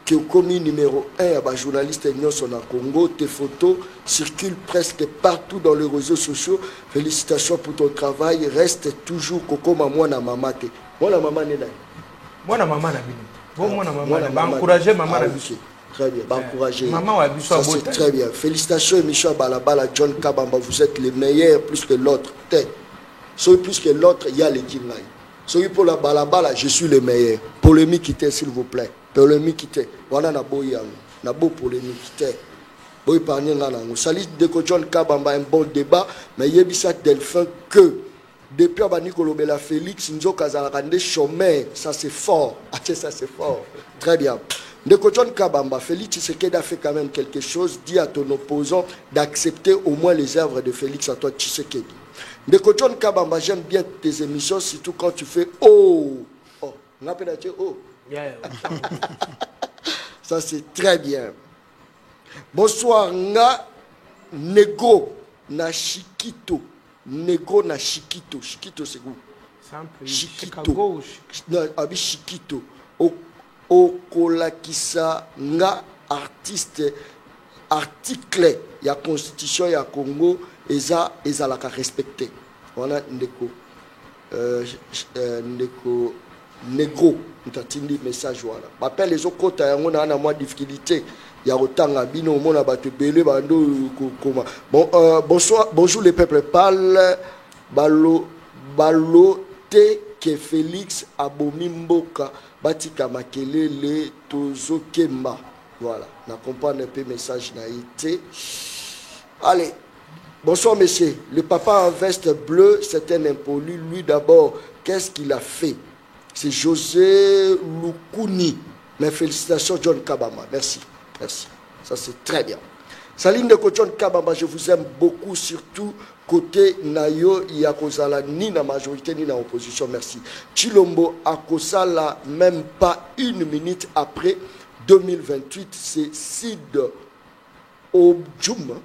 que commis numéro 1 à journaliste Union sur la Congo, tes photos circulent presque partout dans les réseaux sociaux. Félicitations pour ton travail. Reste toujours Coco Maman na maman. Moi la maman est là. Moi la maman na bino. Bon moi la maman. Encourager maman na bino. Très bien, encourager. Maman wa biso c'est très bien. Félicitations Michel Balabala, John Kabamba, vous êtes les meilleurs plus que l'autre. Celui plus que l'autre, il y a les Kimai. Celui pour la balabala, je suis le meilleur. Polémique quittez, s'il vous plaît. Polémique quittez. Voilà na beau yang. Na beau polémique quittez. Beau épargner là. Salut de John Kabamba, un bon débat. Mais yebisa Delphin que depuis Abani Kolobela Félix, nous avons rendu chômeur. Ça c'est fort. Ah, ça c'est fort. Très bien. De John Kabamba, Félix Tshisekedi a fait quand même quelque chose. Dis à ton opposant d'accepter au moins les œuvres de Félix à toi Tshisekedi. De John Kabamba, j'aime bien tes émissions, surtout quand tu fais oh. Oh, on appelle ça oh. Yeah. Ça c'est très bien. Bonsoir, nga Negro na Chiquito. Negro na Chiquito. Chiquito c'est où? Chiquito. Non, abi Chiquito. Okolakisa nga artiste article ya constitution ya Congo eza la respecté. Voilà ndeko ndeko Negro ntatindi message voilà. Appelle les autres kota yango na moins difficulté ya otanga bino mona bato belé bando koma. Bon bonjour les peuples parle balo te que Félix abomi mboka batika makelele tozo kemba. Voilà, on comprend un peu le message na été. Allez. Bonsoir messieurs, le papa en veste bleue, c'est un impoli. Lui d'abord, qu'est-ce qu'il a fait? C'est José Lukuni. Mais félicitations John Kabamba, merci, merci. Ça c'est très bien. Saline de John Kabamba, je vous aime beaucoup, surtout côté Nayo, Yakozala, ni na majorité ni na opposition, merci. Chilombo Akosala, même pas une minute après 2028, c'est Sid Obdjoum.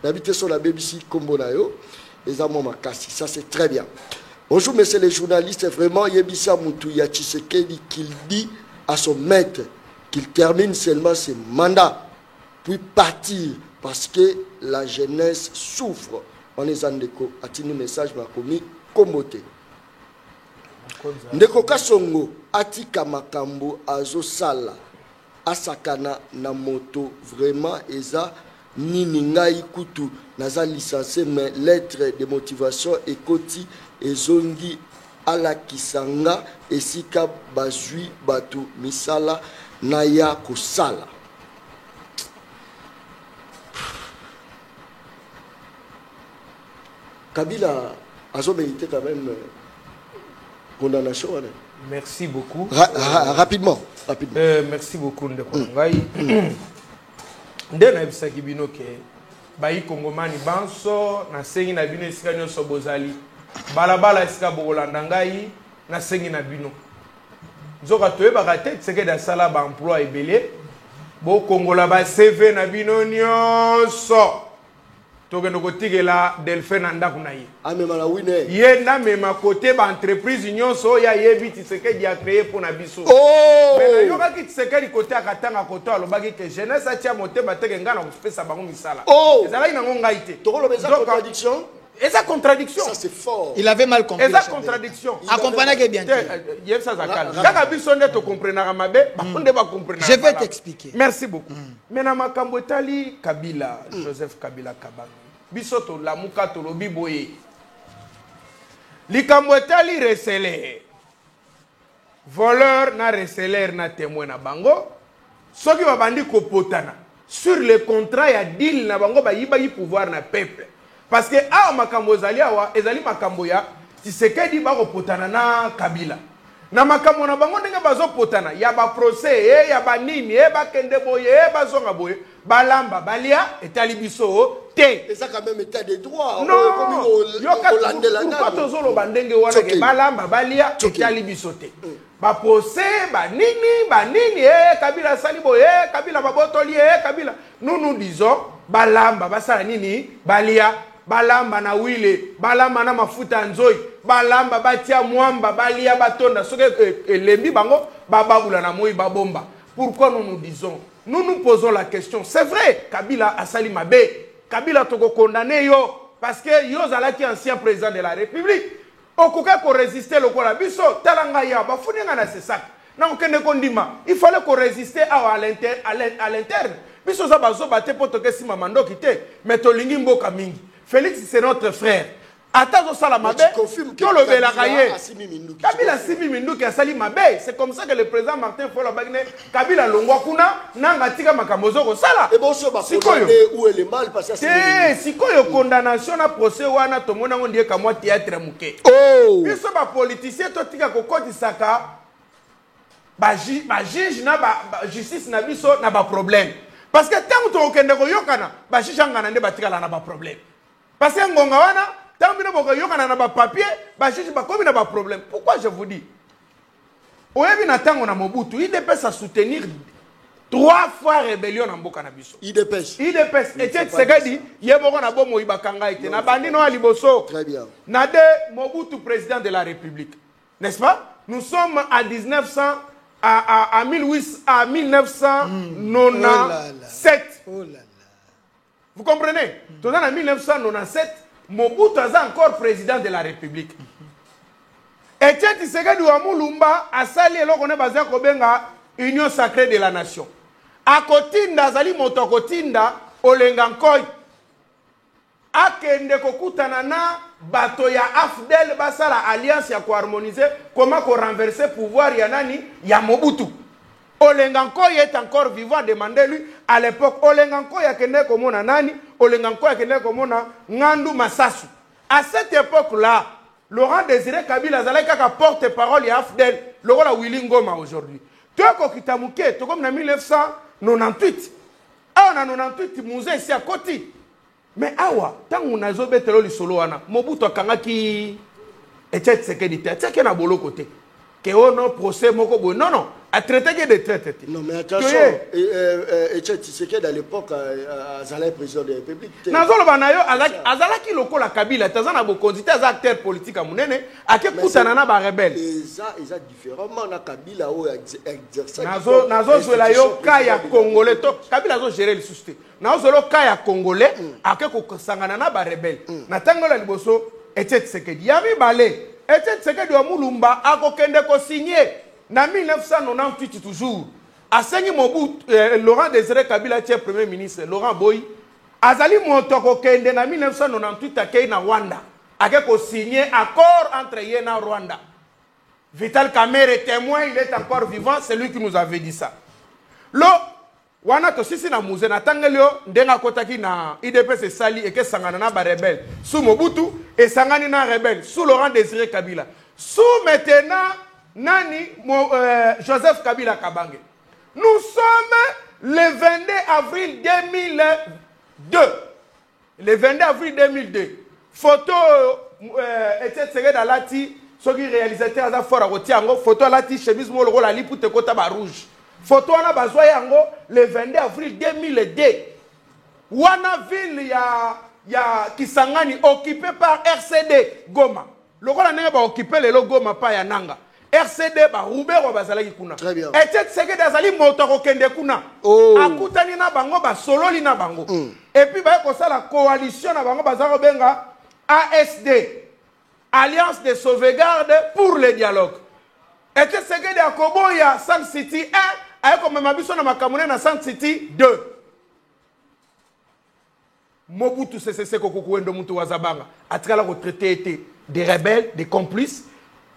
D'habiter sur la BBC Kombonayo, les amants Makassi, ça c'est très bien. Bonjour messieurs les journalistes, vraiment Yebisa Moutouya Tshisekedi qu'il dit à son maître qu'il termine seulement ses mandats, puis partir parce que la jeunesse souffre. On est en déco, a-t-il un message m'a commis Komote. Ndeko Kasongo, Atika Makambo, Azo Sala, Asakana Namoto, vraiment Eza. Nini ngai kutu naza licencié mais lettre de motivation ekoti ezongi ala kisanga esika bazui batu misala naya kosala. Kabila azo mérité quand même condamnation. Merci beaucoup. Rapidement. Merci beaucoup ndeko ngai. Nde na bisaki bino ke bayi kongomani banso na sengi na bino esika nyonso bozali balabala esika bokolanda ngai na sengi na bino nzoka toyebaka te Tshisekedi asala ba emploi ebele bokongola ba CV na bino nyonso tokende kotikela Delphin na ndako na ye amema la wine ye na mema kote ba entreprise nyonso ya yebi Tshisekedi a créé pour na biso. Mais na yoka ki Tshisekedi kote akatanga kote alobaki ke jeunesse atia motema teke ngana kopesa bango misala. Ezalaki nango ngai te. Tokolobeza contradiction. Et sa contradiction. Ça c'est fort. Il avait mal compris. Et sa contradiction. Accompagné que bien. Je vais t'expliquer. Merci beaucoup. Maintenant makambo etali Kabila, Joseph Kabila Kabanga. Bisoto la muka tolobi boye. likambo etali reseller voleur na reseller na témoin na bango soki babandi kopotana sur le contrat ya deal na bango bayiba yi pouvoir na peuple parce que awa makambo ezali awa ezali makambo ya Tshisekedi bakopotana na Kabila na makambo na bango ndenge bazopotana ya ba procès ya ba nini bakende boye bazonga boye balamba balia etali biso te et ça quand même état de droit non comme pourquoi tozolo bandenge wana ke balamba balia etali biso te ba procès ba nini Kabila sali boye Kabila babotoli Kabila nous disons balamba basala nini balia balamba na wile balamba na mafuta nzoi balamba batia mwamba balia batonda soki elembi bango bababula na moi babomba. Pourquoi nous disons, nous posons la question, c'est vrai Kabila asali mabe Kabila toko condamné yo parce que yo zalaki ancien président de la République okoka ko résister lokola biso talanga ya bafuninga na sesak na okende kondima il fallait ko résister à l'interne biso za bazo bate potoke sima mandoki te mais tolingi mboka mingi. Félix c'est notre frère. Attends ça la mabe. Kabila Simi Minduki asali mabe. C'est comme ça que le président Martin Fayulu Bagne Kabila longwa kuna nanga tika makamozo ko sala. Et bon ça où est le mal parce que c'est sikoyo condamnation na procès wana to mona ngondie ka moi théâtre muke. Oh. Biso ba politicien to tika ko kodisaka ba juge na ba justice na biso na ba problème. Parce que tant to okende ko yokana ba juge ngana nde batika la na ba problème. Parce que ngonga wana tant que vous avez un papier, vous avez un problème. Pourquoi je vous dis? Il dépêche à soutenir 3 fois rébellion en Bokanabiso. Il dépêche. Et Tshisekedi, il y a un bon Ibakanga et Nabandino Aliboso. Très bien. Nade Mobutu, président de la République. N'est-ce pas? Nous sommes à 1900, à 1997. Vous comprenez? Tout en 1997. Mobutu est encore président de la République. Et Tshisekedi wa Mulumba a sali eloko ne bazia kobenga Union sacrée de la nation. Akotinda zali moto kotinda olenga nkoi. Akende kokutana na bato ya AFDEL basala alliance ya ko harmoniser comment ko renverser pouvoir ya nani ya Mobutu. Olenga nkoi est encore vivant, demandez-lui à l'époque Olenga nkoi akende komona nani Olenga nkoi akende komona Ngandu Masasu. À cette époque-là, Laurent Désiré Kabila azalaki kaka porte-parole ya AFDEL, lokola Willy Ngoma aujourd'hui. Toi ko kitamuke, to comme en 1998. Ah on a 98 musée ici à Koti. Mais awa, tangu nazo betelo lisolo wana, Mobutu akangaki Tshisekedi te, tseke na bolo côté. Que ono procès moko boy. Non, à traiter des traités. Non, mais attention, Tshisekedi à l'époque, Azala est président de la République. Nazolo banayo, Azala qui loko la Kabila, Tazana Bokonzi, Tazana acteur politique à Mounene, à quel coup ça n'a pas rebelle. Et ça différemment, na Kabila ou exerce. Nazo Zolayo, Kaya Congolais, Kabila zo gérer le souci. Nazo Zolo Kaya Congolais, à quel coup Sanganana ba rebelle. Natangola Liboso, et Tshisekedi, Yami Balé. Et Tshisekedi wa Mulumba a kokende ko signé na 1998 toujours. A signé Mobutu Laurent Désiré Kabila était premier ministre Laurent Boy. Azali moto kokende na 1998 akei na Rwanda. Ake ko signé accord entre ye na Rwanda. Vital Kamerhe est témoin, il est encore vivant, c'est lui qui nous avait dit ça. Lo wana to sisi na muze na tangelio ndenga kotaki na IDPS sali et que sangana na ba rebelle sous Mobutu et sangani na rebelle sous Laurent Désiré Kabila sous maintenant nani Joseph Kabila Kabange. Nous sommes le 22 avril 2002. Le 22 avril 2002. Photo était serré dans l'ati ce qui réalisateur a fort à Rotiango photo l'ati chemise mo logo la lipu te kota ba rouge. Photo wana bazwa yango le 22 avril 2002. Wana ville ya Kisangani occupé par RCD Goma. Lokola nenge ba occupé le Goma pa ya nanga. RCD ba Roubero bazalaki kuna. Très bien. Et tseke dazali moto kokende kuna. Oh. Akutani na bango ba sololi na bango. Et puis ba ko sala coalition na bango bazako benga ASD. Alliance de sauvegarde pour le dialogue. Et tseke de Akoboya San City 1 ayeko memabiso na makamune na San City 2. Mobutu sese kokuwendo mutu wazabanga atikala ko traité été des rebelles, des complices.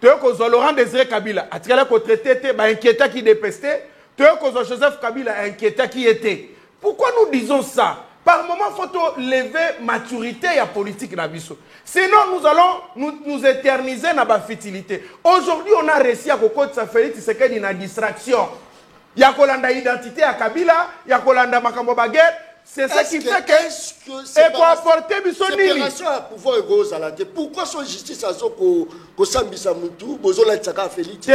Tu as Laurent Désiré Kabila, à travers le traité, inquiétant qui dépestait. Tu as Joseph Kabila, inquiétant qui était. Pourquoi nous disons ça? Par moment, il faut lever maturité et la politique. Sinon, nous allons nous éterniser dans la futilité. Aujourd'hui, on a réussi à côté de sa Félix, c'est qu'il y a une distraction. Il y a une identité à Kabila, il y a une Makambo Baguette. C'est ça qui fait que. Et pour apporter Bissonili. Pourquoi son justice a Sambisa Moutou, Bozola Tsaka Félix?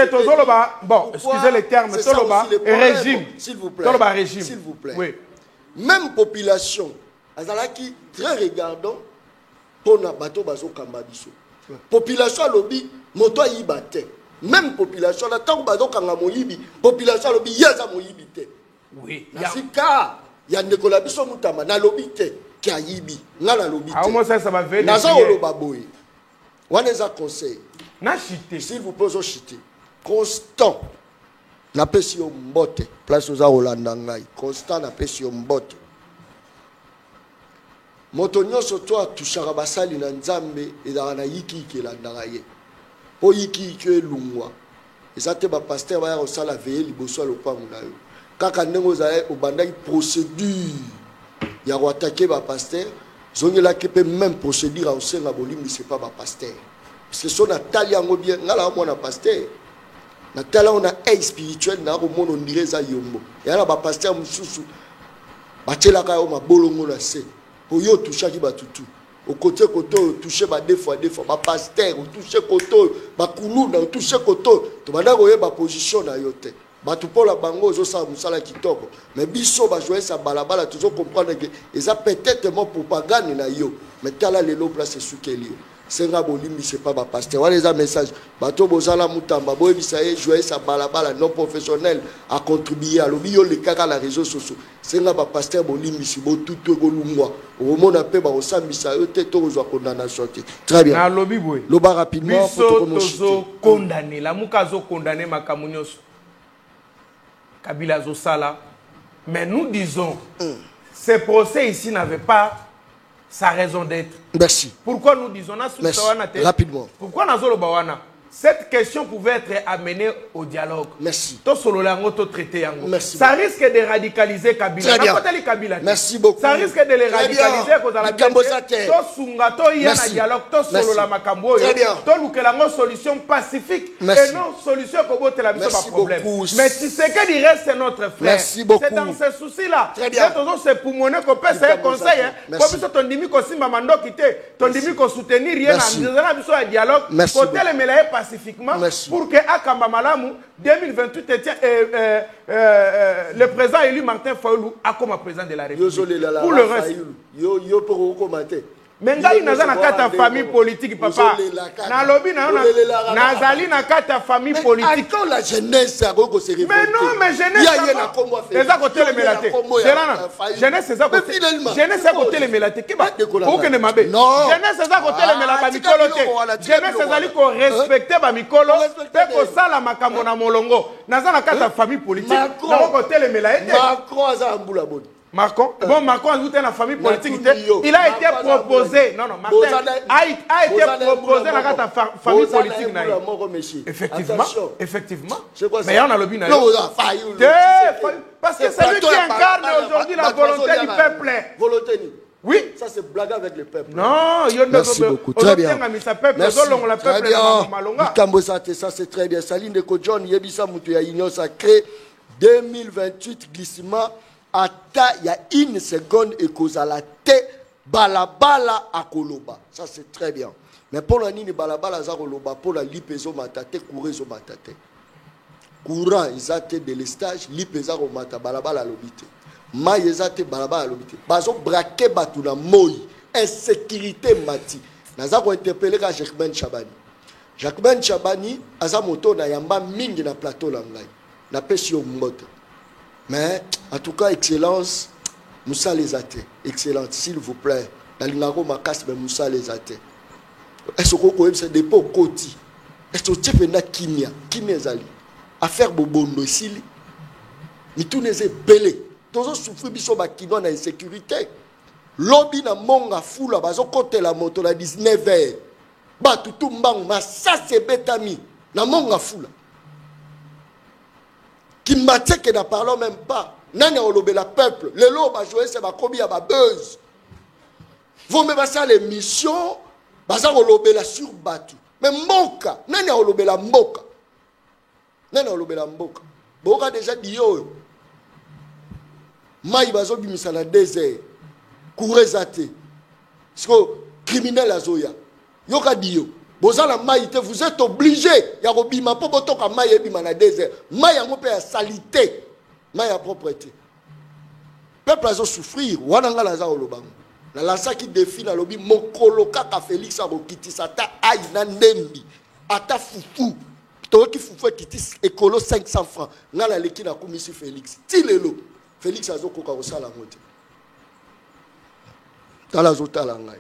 Bon, excusez les termes, Toloba, régime. S'il vous plaît. Toloba régime. S'il vous plaît. Oui. Même population, Azalaki très regardant pour na bateau bazo kambabiso. Population lobby, moto yibate. Même population, la tant bazo kanga moyibi, population lobby yaza moyibi te. Oui. Nasika, ya Nicolas biso mutama na lobby te, ki ayibi, na la lobby te. Ah, moi ça va venir. Naza oloba boy. Waneza conseil. Na chité. S'il vous plaît, zo chité. Constant. Na pesi yo mbote place oza Rolanda ngai constant na pesi yo mbote moto nyonso to atushaka basali na nzambe ezaka na yiki elandaka ye po yiki elungwa eza te bapaster baya kosala veye liboso ya lopango na yo kaka ndenge ozali obandaki procédure ya koatake bapaster zongelaki mpe même procédure ya kosenga bolimbisa epa bapaster parce que so natali yango bien ngala omona paster Natala on a un spirituel na ko mono ndireza yombo. Yala ba pasteur mususu. Batela ka yo mabolongo na se. Po yo toucha ki batutu. Au côté koto toucher ba deux fois ba pasteur toucher koto ba kuluna toucher koto. To banda ko yeba position na yote. Batu pola bango zo sa musala kitoko. Mais biso ba jouer sa balabala toujours comprendre que eza peut-être mon propagande na yo. Mais tala lelo place sukelio. Senga bolimi c'est pas pasteur. Voilà les messages. Bato bozala mutamba boy bisaye jouer sa balabala non professionnel à contribuer à l'obio le kaka la réseaux sociaux. Senga ba pasteur bolimi si bo tout golumwa. Au monde appé ba osambisa yo te to zo condamnation. Très bien. Na lobby boy. Loba rapidement pour to condamner la muka zo condamner makamunyoso. Kabila zo sala. Mais nous disons ces procès ici n'avaient pas sa raison d'être. Merci. Pourquoi nous disons rapidement. Pourquoi cette question pouvait être amenée au dialogue. Merci. Merci. Ça risque de radicaliser Kabila. Kabila. Merci beaucoup. Ça risque de les radicaliser une solution pacifique et non solution pour problème. Mais si c'est que il reste notre frère. Merci beaucoup. C'est dans ce souci-là. Très bien. C'est pour mon conseil. Comme ça, ton dimi ko simba mando kité, ton dimi ko soutenir rien en dialogue. Côté les mêler pacifiquement. Merci. Pour que Akamba Malamu 2028 le président élu Martin Fayoulou a comme président de la République. Pour le reste. Yo pour commenter. Mais ngai naza na kata famille politique papa. Na lobby na nazali na kata famille politique. Quand la jeunesse a go se révolter. Mais non, mais jeunesse. Eza côté le melate. Jeunesse eza côté. Jeunesse eza côté le melate. Kiba. Okene mabe. Jeunesse eza côté le melate mikolo te. Jeunesse ezali ko respecter ba mikolo pe ko sala makambo na molongo. Naza na kata famille politique. Na côté le melate. Macron aza mbula boni. Macron, bon, Macron a ajouté la famille politique. Il a été proposé. Non, non, Martin a été proposé dans la famille politique. Effectivement. Effectivement. Mais on a le bin. Parce que c'est lui qui incarne aujourd'hui la volonté du peuple. Volonté. Oui. Ça, c'est blague avec le peuple. Non, merci beaucoup. Très bien. Merci. Très bien. Ça, c'est très bien. Saline de Kodjon, Yebisa Moutou Union Sacrée, 2028, glissement. Ata il y a une seconde et cause à la tête balabala à Koloba. Ça c'est très bien. Mais pour la nini balabala za Koloba pour la lipezo matate courezo matate. Courant izate de l'estage lipezo mata balabala lobité. Ma izate balabala lobité. Bazo braquer batu na moi insécurité mati. Naza ko interpeller ka Jacquemain Chabani. Jacquemain Chabani aza moto na yamba mingi na plateau la ngai. Na pesi yo mbote. Mais, en tout cas, excellence, Moussa les athées. Excellence, s'il vous plaît. Dans l'inago makas, mais Moussa les athées. Est-ce que c'est des pots côtés? Est-ce que tu fais kimia? Kimia zali. Affaire bobondo ici. Mais tout n'est belé. Tous les souffrent biso bakino na insécurité. Lobby na monga foula bazo côté la moto la 19h. Batutu mbangu, ma ça c'est betami. Na monga fula. Qui m'a dit que ne parlons même pas. Nani a olobé la peuple. Le lot va jouer, c'est ma combien à buzz. Vous me passez l'émission, baza olobé la sur batu. Mais mboka, nani a olobé la mboka. Nani a olobé la mboka. Boka déjà dit yo. Maï bazo bimisa na désert. Kourezate. Parce que criminel azoya. Yoka dit yo. Bozala maïté, vous êtes obligé. Ya robima po botoka maï ebima na désert. Maï a ngopé ya salité. Maï a propreté. Peuple a souffrir. Wananga la za olobango. Na lansa qui défile à lobi mokolo kaka Félix a rokiti sata aï na nembi. Ata foufou. Toi qui foufou kitis écolo 500 francs. Nga la leki na komisi Félix. Tilelo. Félix a zo koka osala ngote. Tala zo tala ngai.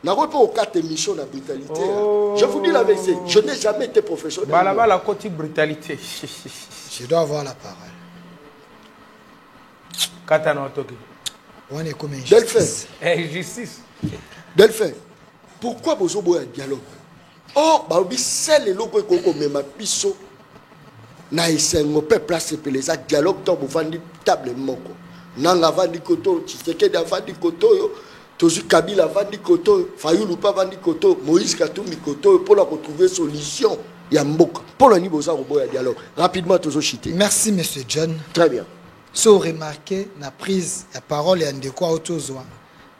Au 4 émissions de brutalité. Je vous dis la vérité, je n'ai jamais été professionnel. Balaba la côté brutalité. Je dois avoir la parole. Katana Otoki. On est comme injustice. Injustice. Delphin, pourquoi vous avez un dialogue? Oh, baobi c'est le logo koko mema piso. Na isengo peuple place les a dialogue to bu vandi table moko. Nanga vandi koto, Tshisekedi vandi koto yo. Tozu Kabila vandi koto, Fayulu pas vandi koto, Moïse Katumbi koto pour la retrouver solution. Ya mboka. Pour le niveau ça roboya dialogue. Rapidement tozo chité. Merci monsieur John. Très bien. So remarqué na prise la parole et ndeko autozwa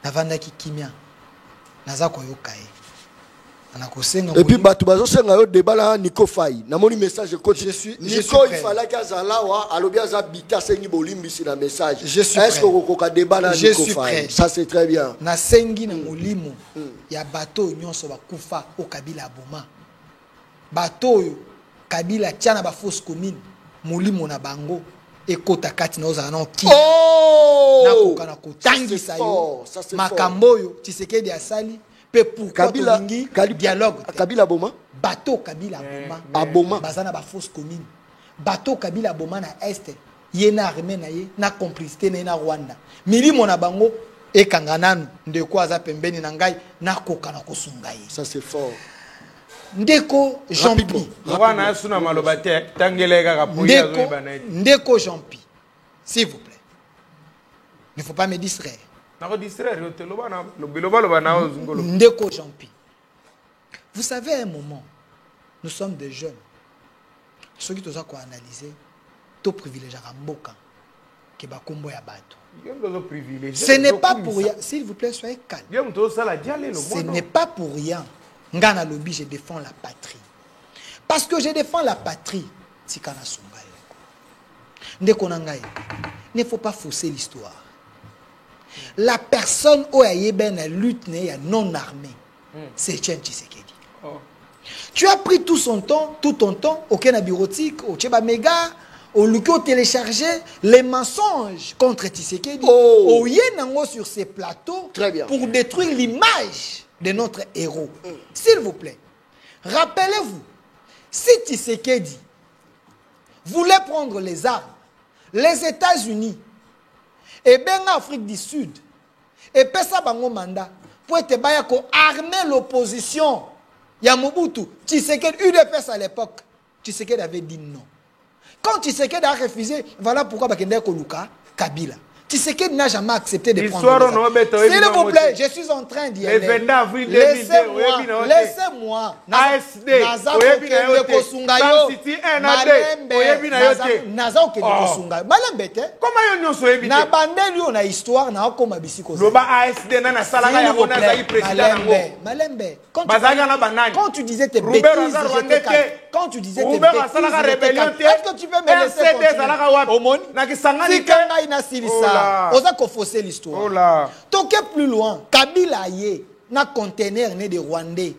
na vanda kimia. Naza ko yokai. Et puis batu bazo senga yo débat là Nico Faye. Na moni message côté. Nico il fallait qu'azala wa alobia za bita sengi bolimbi si na message. Est-ce que ko débat là Nico Faye? Ça c'est très bien. Na sengi na molimo ya bato nyonso bakufa o Kabila boma. Bato yo Kabila tiana ba fausse commune molimo na bango ekota kati na ozana ki. Oh! Na ko kana ko tangisa yo. Makambo yo Tshisekedi asali. Pour Kabila dialogue Kabila Boma bateau Kabila Boma Aboma bazana ba fausse commune bateau Kabila Boma na est yena armée na ye na complicité na Rwanda milimo na bango ekangananu ndeko aza pembeni na ngai na koka na kosunga ye. Ça c'est fort. Ndeko Jean-Pi wana asuna malobate tangelega kapoya zo banaye. Ndeko Jean-Pi s'il vous plaît, il ne faut pas me distraire. Ndeko Jean-Pi. Vous savez, à un moment, nous sommes des jeunes. Ceux qui ont analysé, tout privilégié à Mboka, qui va combo ya bato. Ce n'est pas pour rien. S'il vous plaît, soyez calme. Ce n'est pas pour rien. Ngana lobby, je défends la patrie. Parce que je défends la patrie. Tikana Sungaye. Ndeko Nangaye. Il ne faut pas fausser l'histoire. La personne où il y a une lutte non armée, c'est Etienne Tshisekedi. Oh. Tu as pris tout ton temps, au Kenya bureautique, au Tcheba Mega, au Luko téléchargé les mensonges contre Tshisekedi. Au Yenango sur ces plateaux pour détruire l'image de notre héros. S'il vous plaît, rappelez-vous, si Tshisekedi voulait prendre les armes, les États-Unis, et bien Afrique du Sud, et puis ça bango mandat pour être armer l'opposition. Yamobutu, Tshisekedi UDPS à l'époque, Tshisekedi avait dit non. Quand Tshisekedi a refusé, voilà pourquoi Bakende Koluka Kabila. Tshisekedi n'a jamais accepté de prendre les armes. S'il vous plaît, je suis en train d'y aller. Laissez-moi. ASD. Quand tu disais tes bêtises, quand tu disais tes bêtises, est-ce que tu peux me laisser continuer? Oza ko fausser l'histoire. Toke plus loin, Kabila yé na conteneur né de Rwandais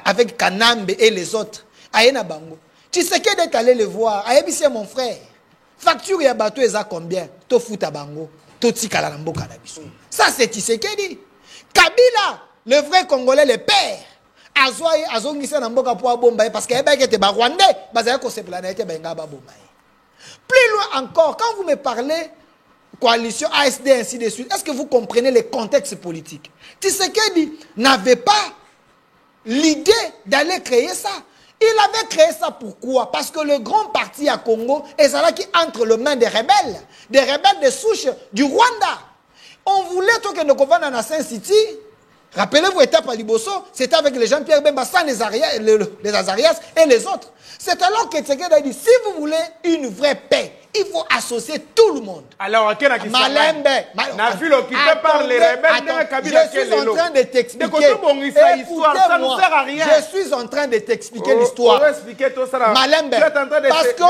avec Kanambe et les autres. Ayena bango. Tshisekedi est allé le voir. Ayebisi mon frère. Facture ya bateau eza combien? To futa bango. To tikala na mboka na biso. Ça c'est Tshisekedi. Kabila, le vrai Congolais, le père. Azoi azongisa na mboka po bomba parce que eba était ba Rwandais, bazaya ko se planète benga ba bomba. Plus loin encore, quand vous me parlez coalition ASD, ainsi de suite. Est-ce que vous comprenez les contextes politiques? Tshisekedi n'avait pas l'idée d'aller créer ça. Il avait créé ça pourquoi? Parce que le grand parti à Congo est là qui entre les mains des rebelles de souche du Rwanda. On voulait tout que nous convenions dans Saint-City. Rappelez-vous, étape à Liboso, c'était avec les Jean-Pierre Bemba, les Azarias et les autres. C'est alors que Tshisekedi a dit, si vous voulez une vraie paix, il faut associer tout le monde. Alors, je suis en train de t'expliquer. Écoutez-moi, je suis en train de t'expliquer l'histoire. Malembe, parce que,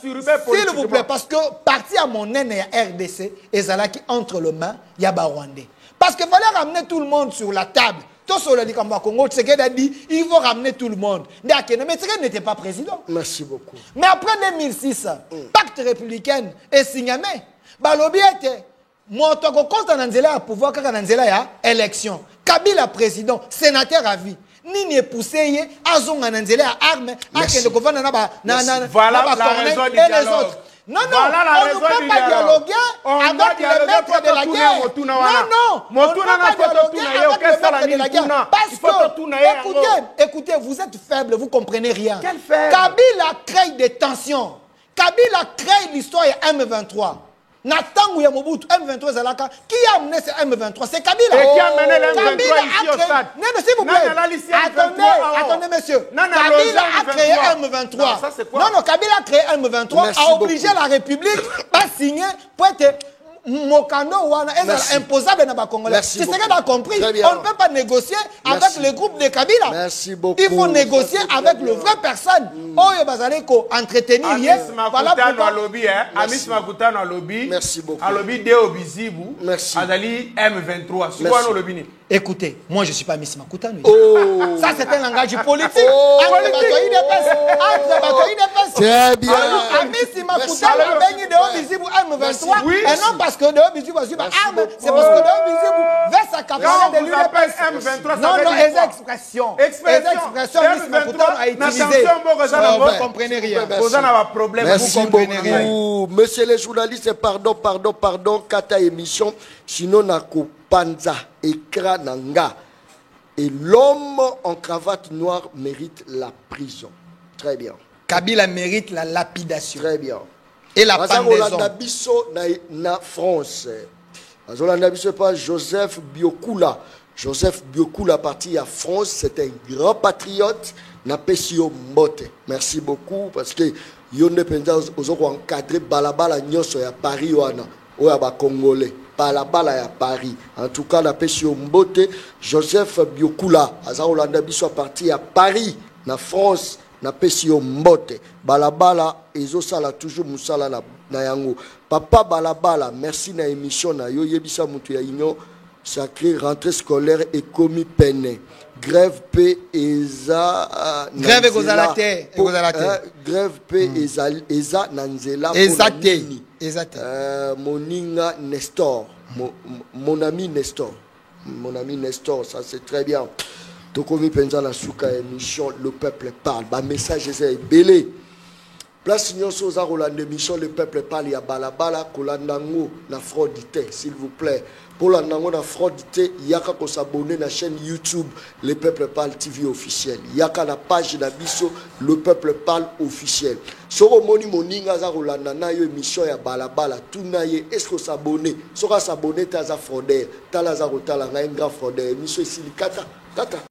s'il vous plaît, parce que parti à mon aine et à RDC, et ça là qui entre le main, il y a Rwandais. Parce qu'il fallait ramener tout le monde sur la table. Tout sur le Congo, Tshisekedi a dit, il faut ramener tout le monde. Mais Tshisekedi n'était pas président. Merci beaucoup. Mais après 2006, pacte républicain est signé. Balobi était Motoko contre Nanzela à pouvoir quand Nanzela a élection. Kabila président, sénateur à vie. Ni ne poussé Azonga Nanzela à armes, à voilà la raison du dialogue. Non, non, on ne peut pas dialoguer avec les maîtres de la guerre. Non, on ne peut pas dialoguer avec les maîtres de la guerre. Parce que, écoutez, vous êtes faible, vous ne comprenez rien. Kabila crée des tensions. Kabila crée l'histoire de M23. Natangu ya Mobutu, M23 Zalaka, qui a amené ce M23? C'est Kabila. Et qui a mené le M23 ici au stade? Non, s'il vous plaît. Attendez, monsieur. Kabila a créé M23. Non, Kabila a créé M23, a obligé la République à signer pour être Mokano Wana, imposable dans les Congolais. C'est ce qu'on a compris. On ne peut pas négocier avec le groupe de Kabila. Merci beaucoup. Il faut négocier avec le vrai personne. Oh, il va entretenir. Voilà pourquoi. Amis Makutano à lobby. Merci beaucoup. À lobby Deo Bizibu. Merci. Azali M23. Écoutez, moi je ne suis pas Miss Makutano. Oh. Ça c'est un langage politique. Très bien. Miss Makutano a béni Deo Bizibu M23. Et non parce que Deo Bizibu a suivi arme, c'est parce que Deo Bizibu veut sa capacité de l'UDPS. Non, les expressions. Miss Makutano a utilisé. Vous ne comprenez rien. Merci beaucoup. Monsieur les journalistes, pardon. Kata émission. Sinon, Nako Panza, écran nanga. Et l'homme en cravate noire mérite la prison. Très bien. Kabila mérite la lapidation. Très bien. Et la pendaison. Na France. Azolanda biso pas Joseph Biokula. Joseph Biokula parti à France, c'est un grand patriote. Na pesio mbote. Merci beaucoup parce que yonde penza ozoko encadrer balabala nyoso ya Paris wana. Oya ba Congolais. Balabala ya Paris. En tout cas, la pesio mbote. Joseph Biokula. Aza Olanda biso parti à Paris. Na France. Na pesio mbote. Balabala. Ezo sala toujours musala na yango. Papa Balabala. Merci na émission na yo. Yebisa mutu ya union. Sacré rentrée scolaire et commis peine. Grève P Eza grève Egozalate. Grève P Eza Nanzela. Exact. Moninga Nestor. Mon ami Nestor. Mon ami Nestor, ça c'est très bien. Tokomi Penza la souka émission Le Peuple Parle. Bah message est belé. Place Nyonso Rolande émission Le Peuple Parle. Il y a Balabala Kolandango na fraudité, s'il vous plaît. Pour la nango na fraudité, il y a qu'à s'abonner à la chaîne YouTube Le Peuple Parle TV officiel. Il y a qu'à la page de Bisso Le Peuple Parle officiel. Soro moni moninga za Rolanda na yo émission ya Balabala tout naie. Est-ce que s'abonner? Sora s'abonner ta za fraudeur. Tala za rotala na un grand fraudeur. Émission ici kata.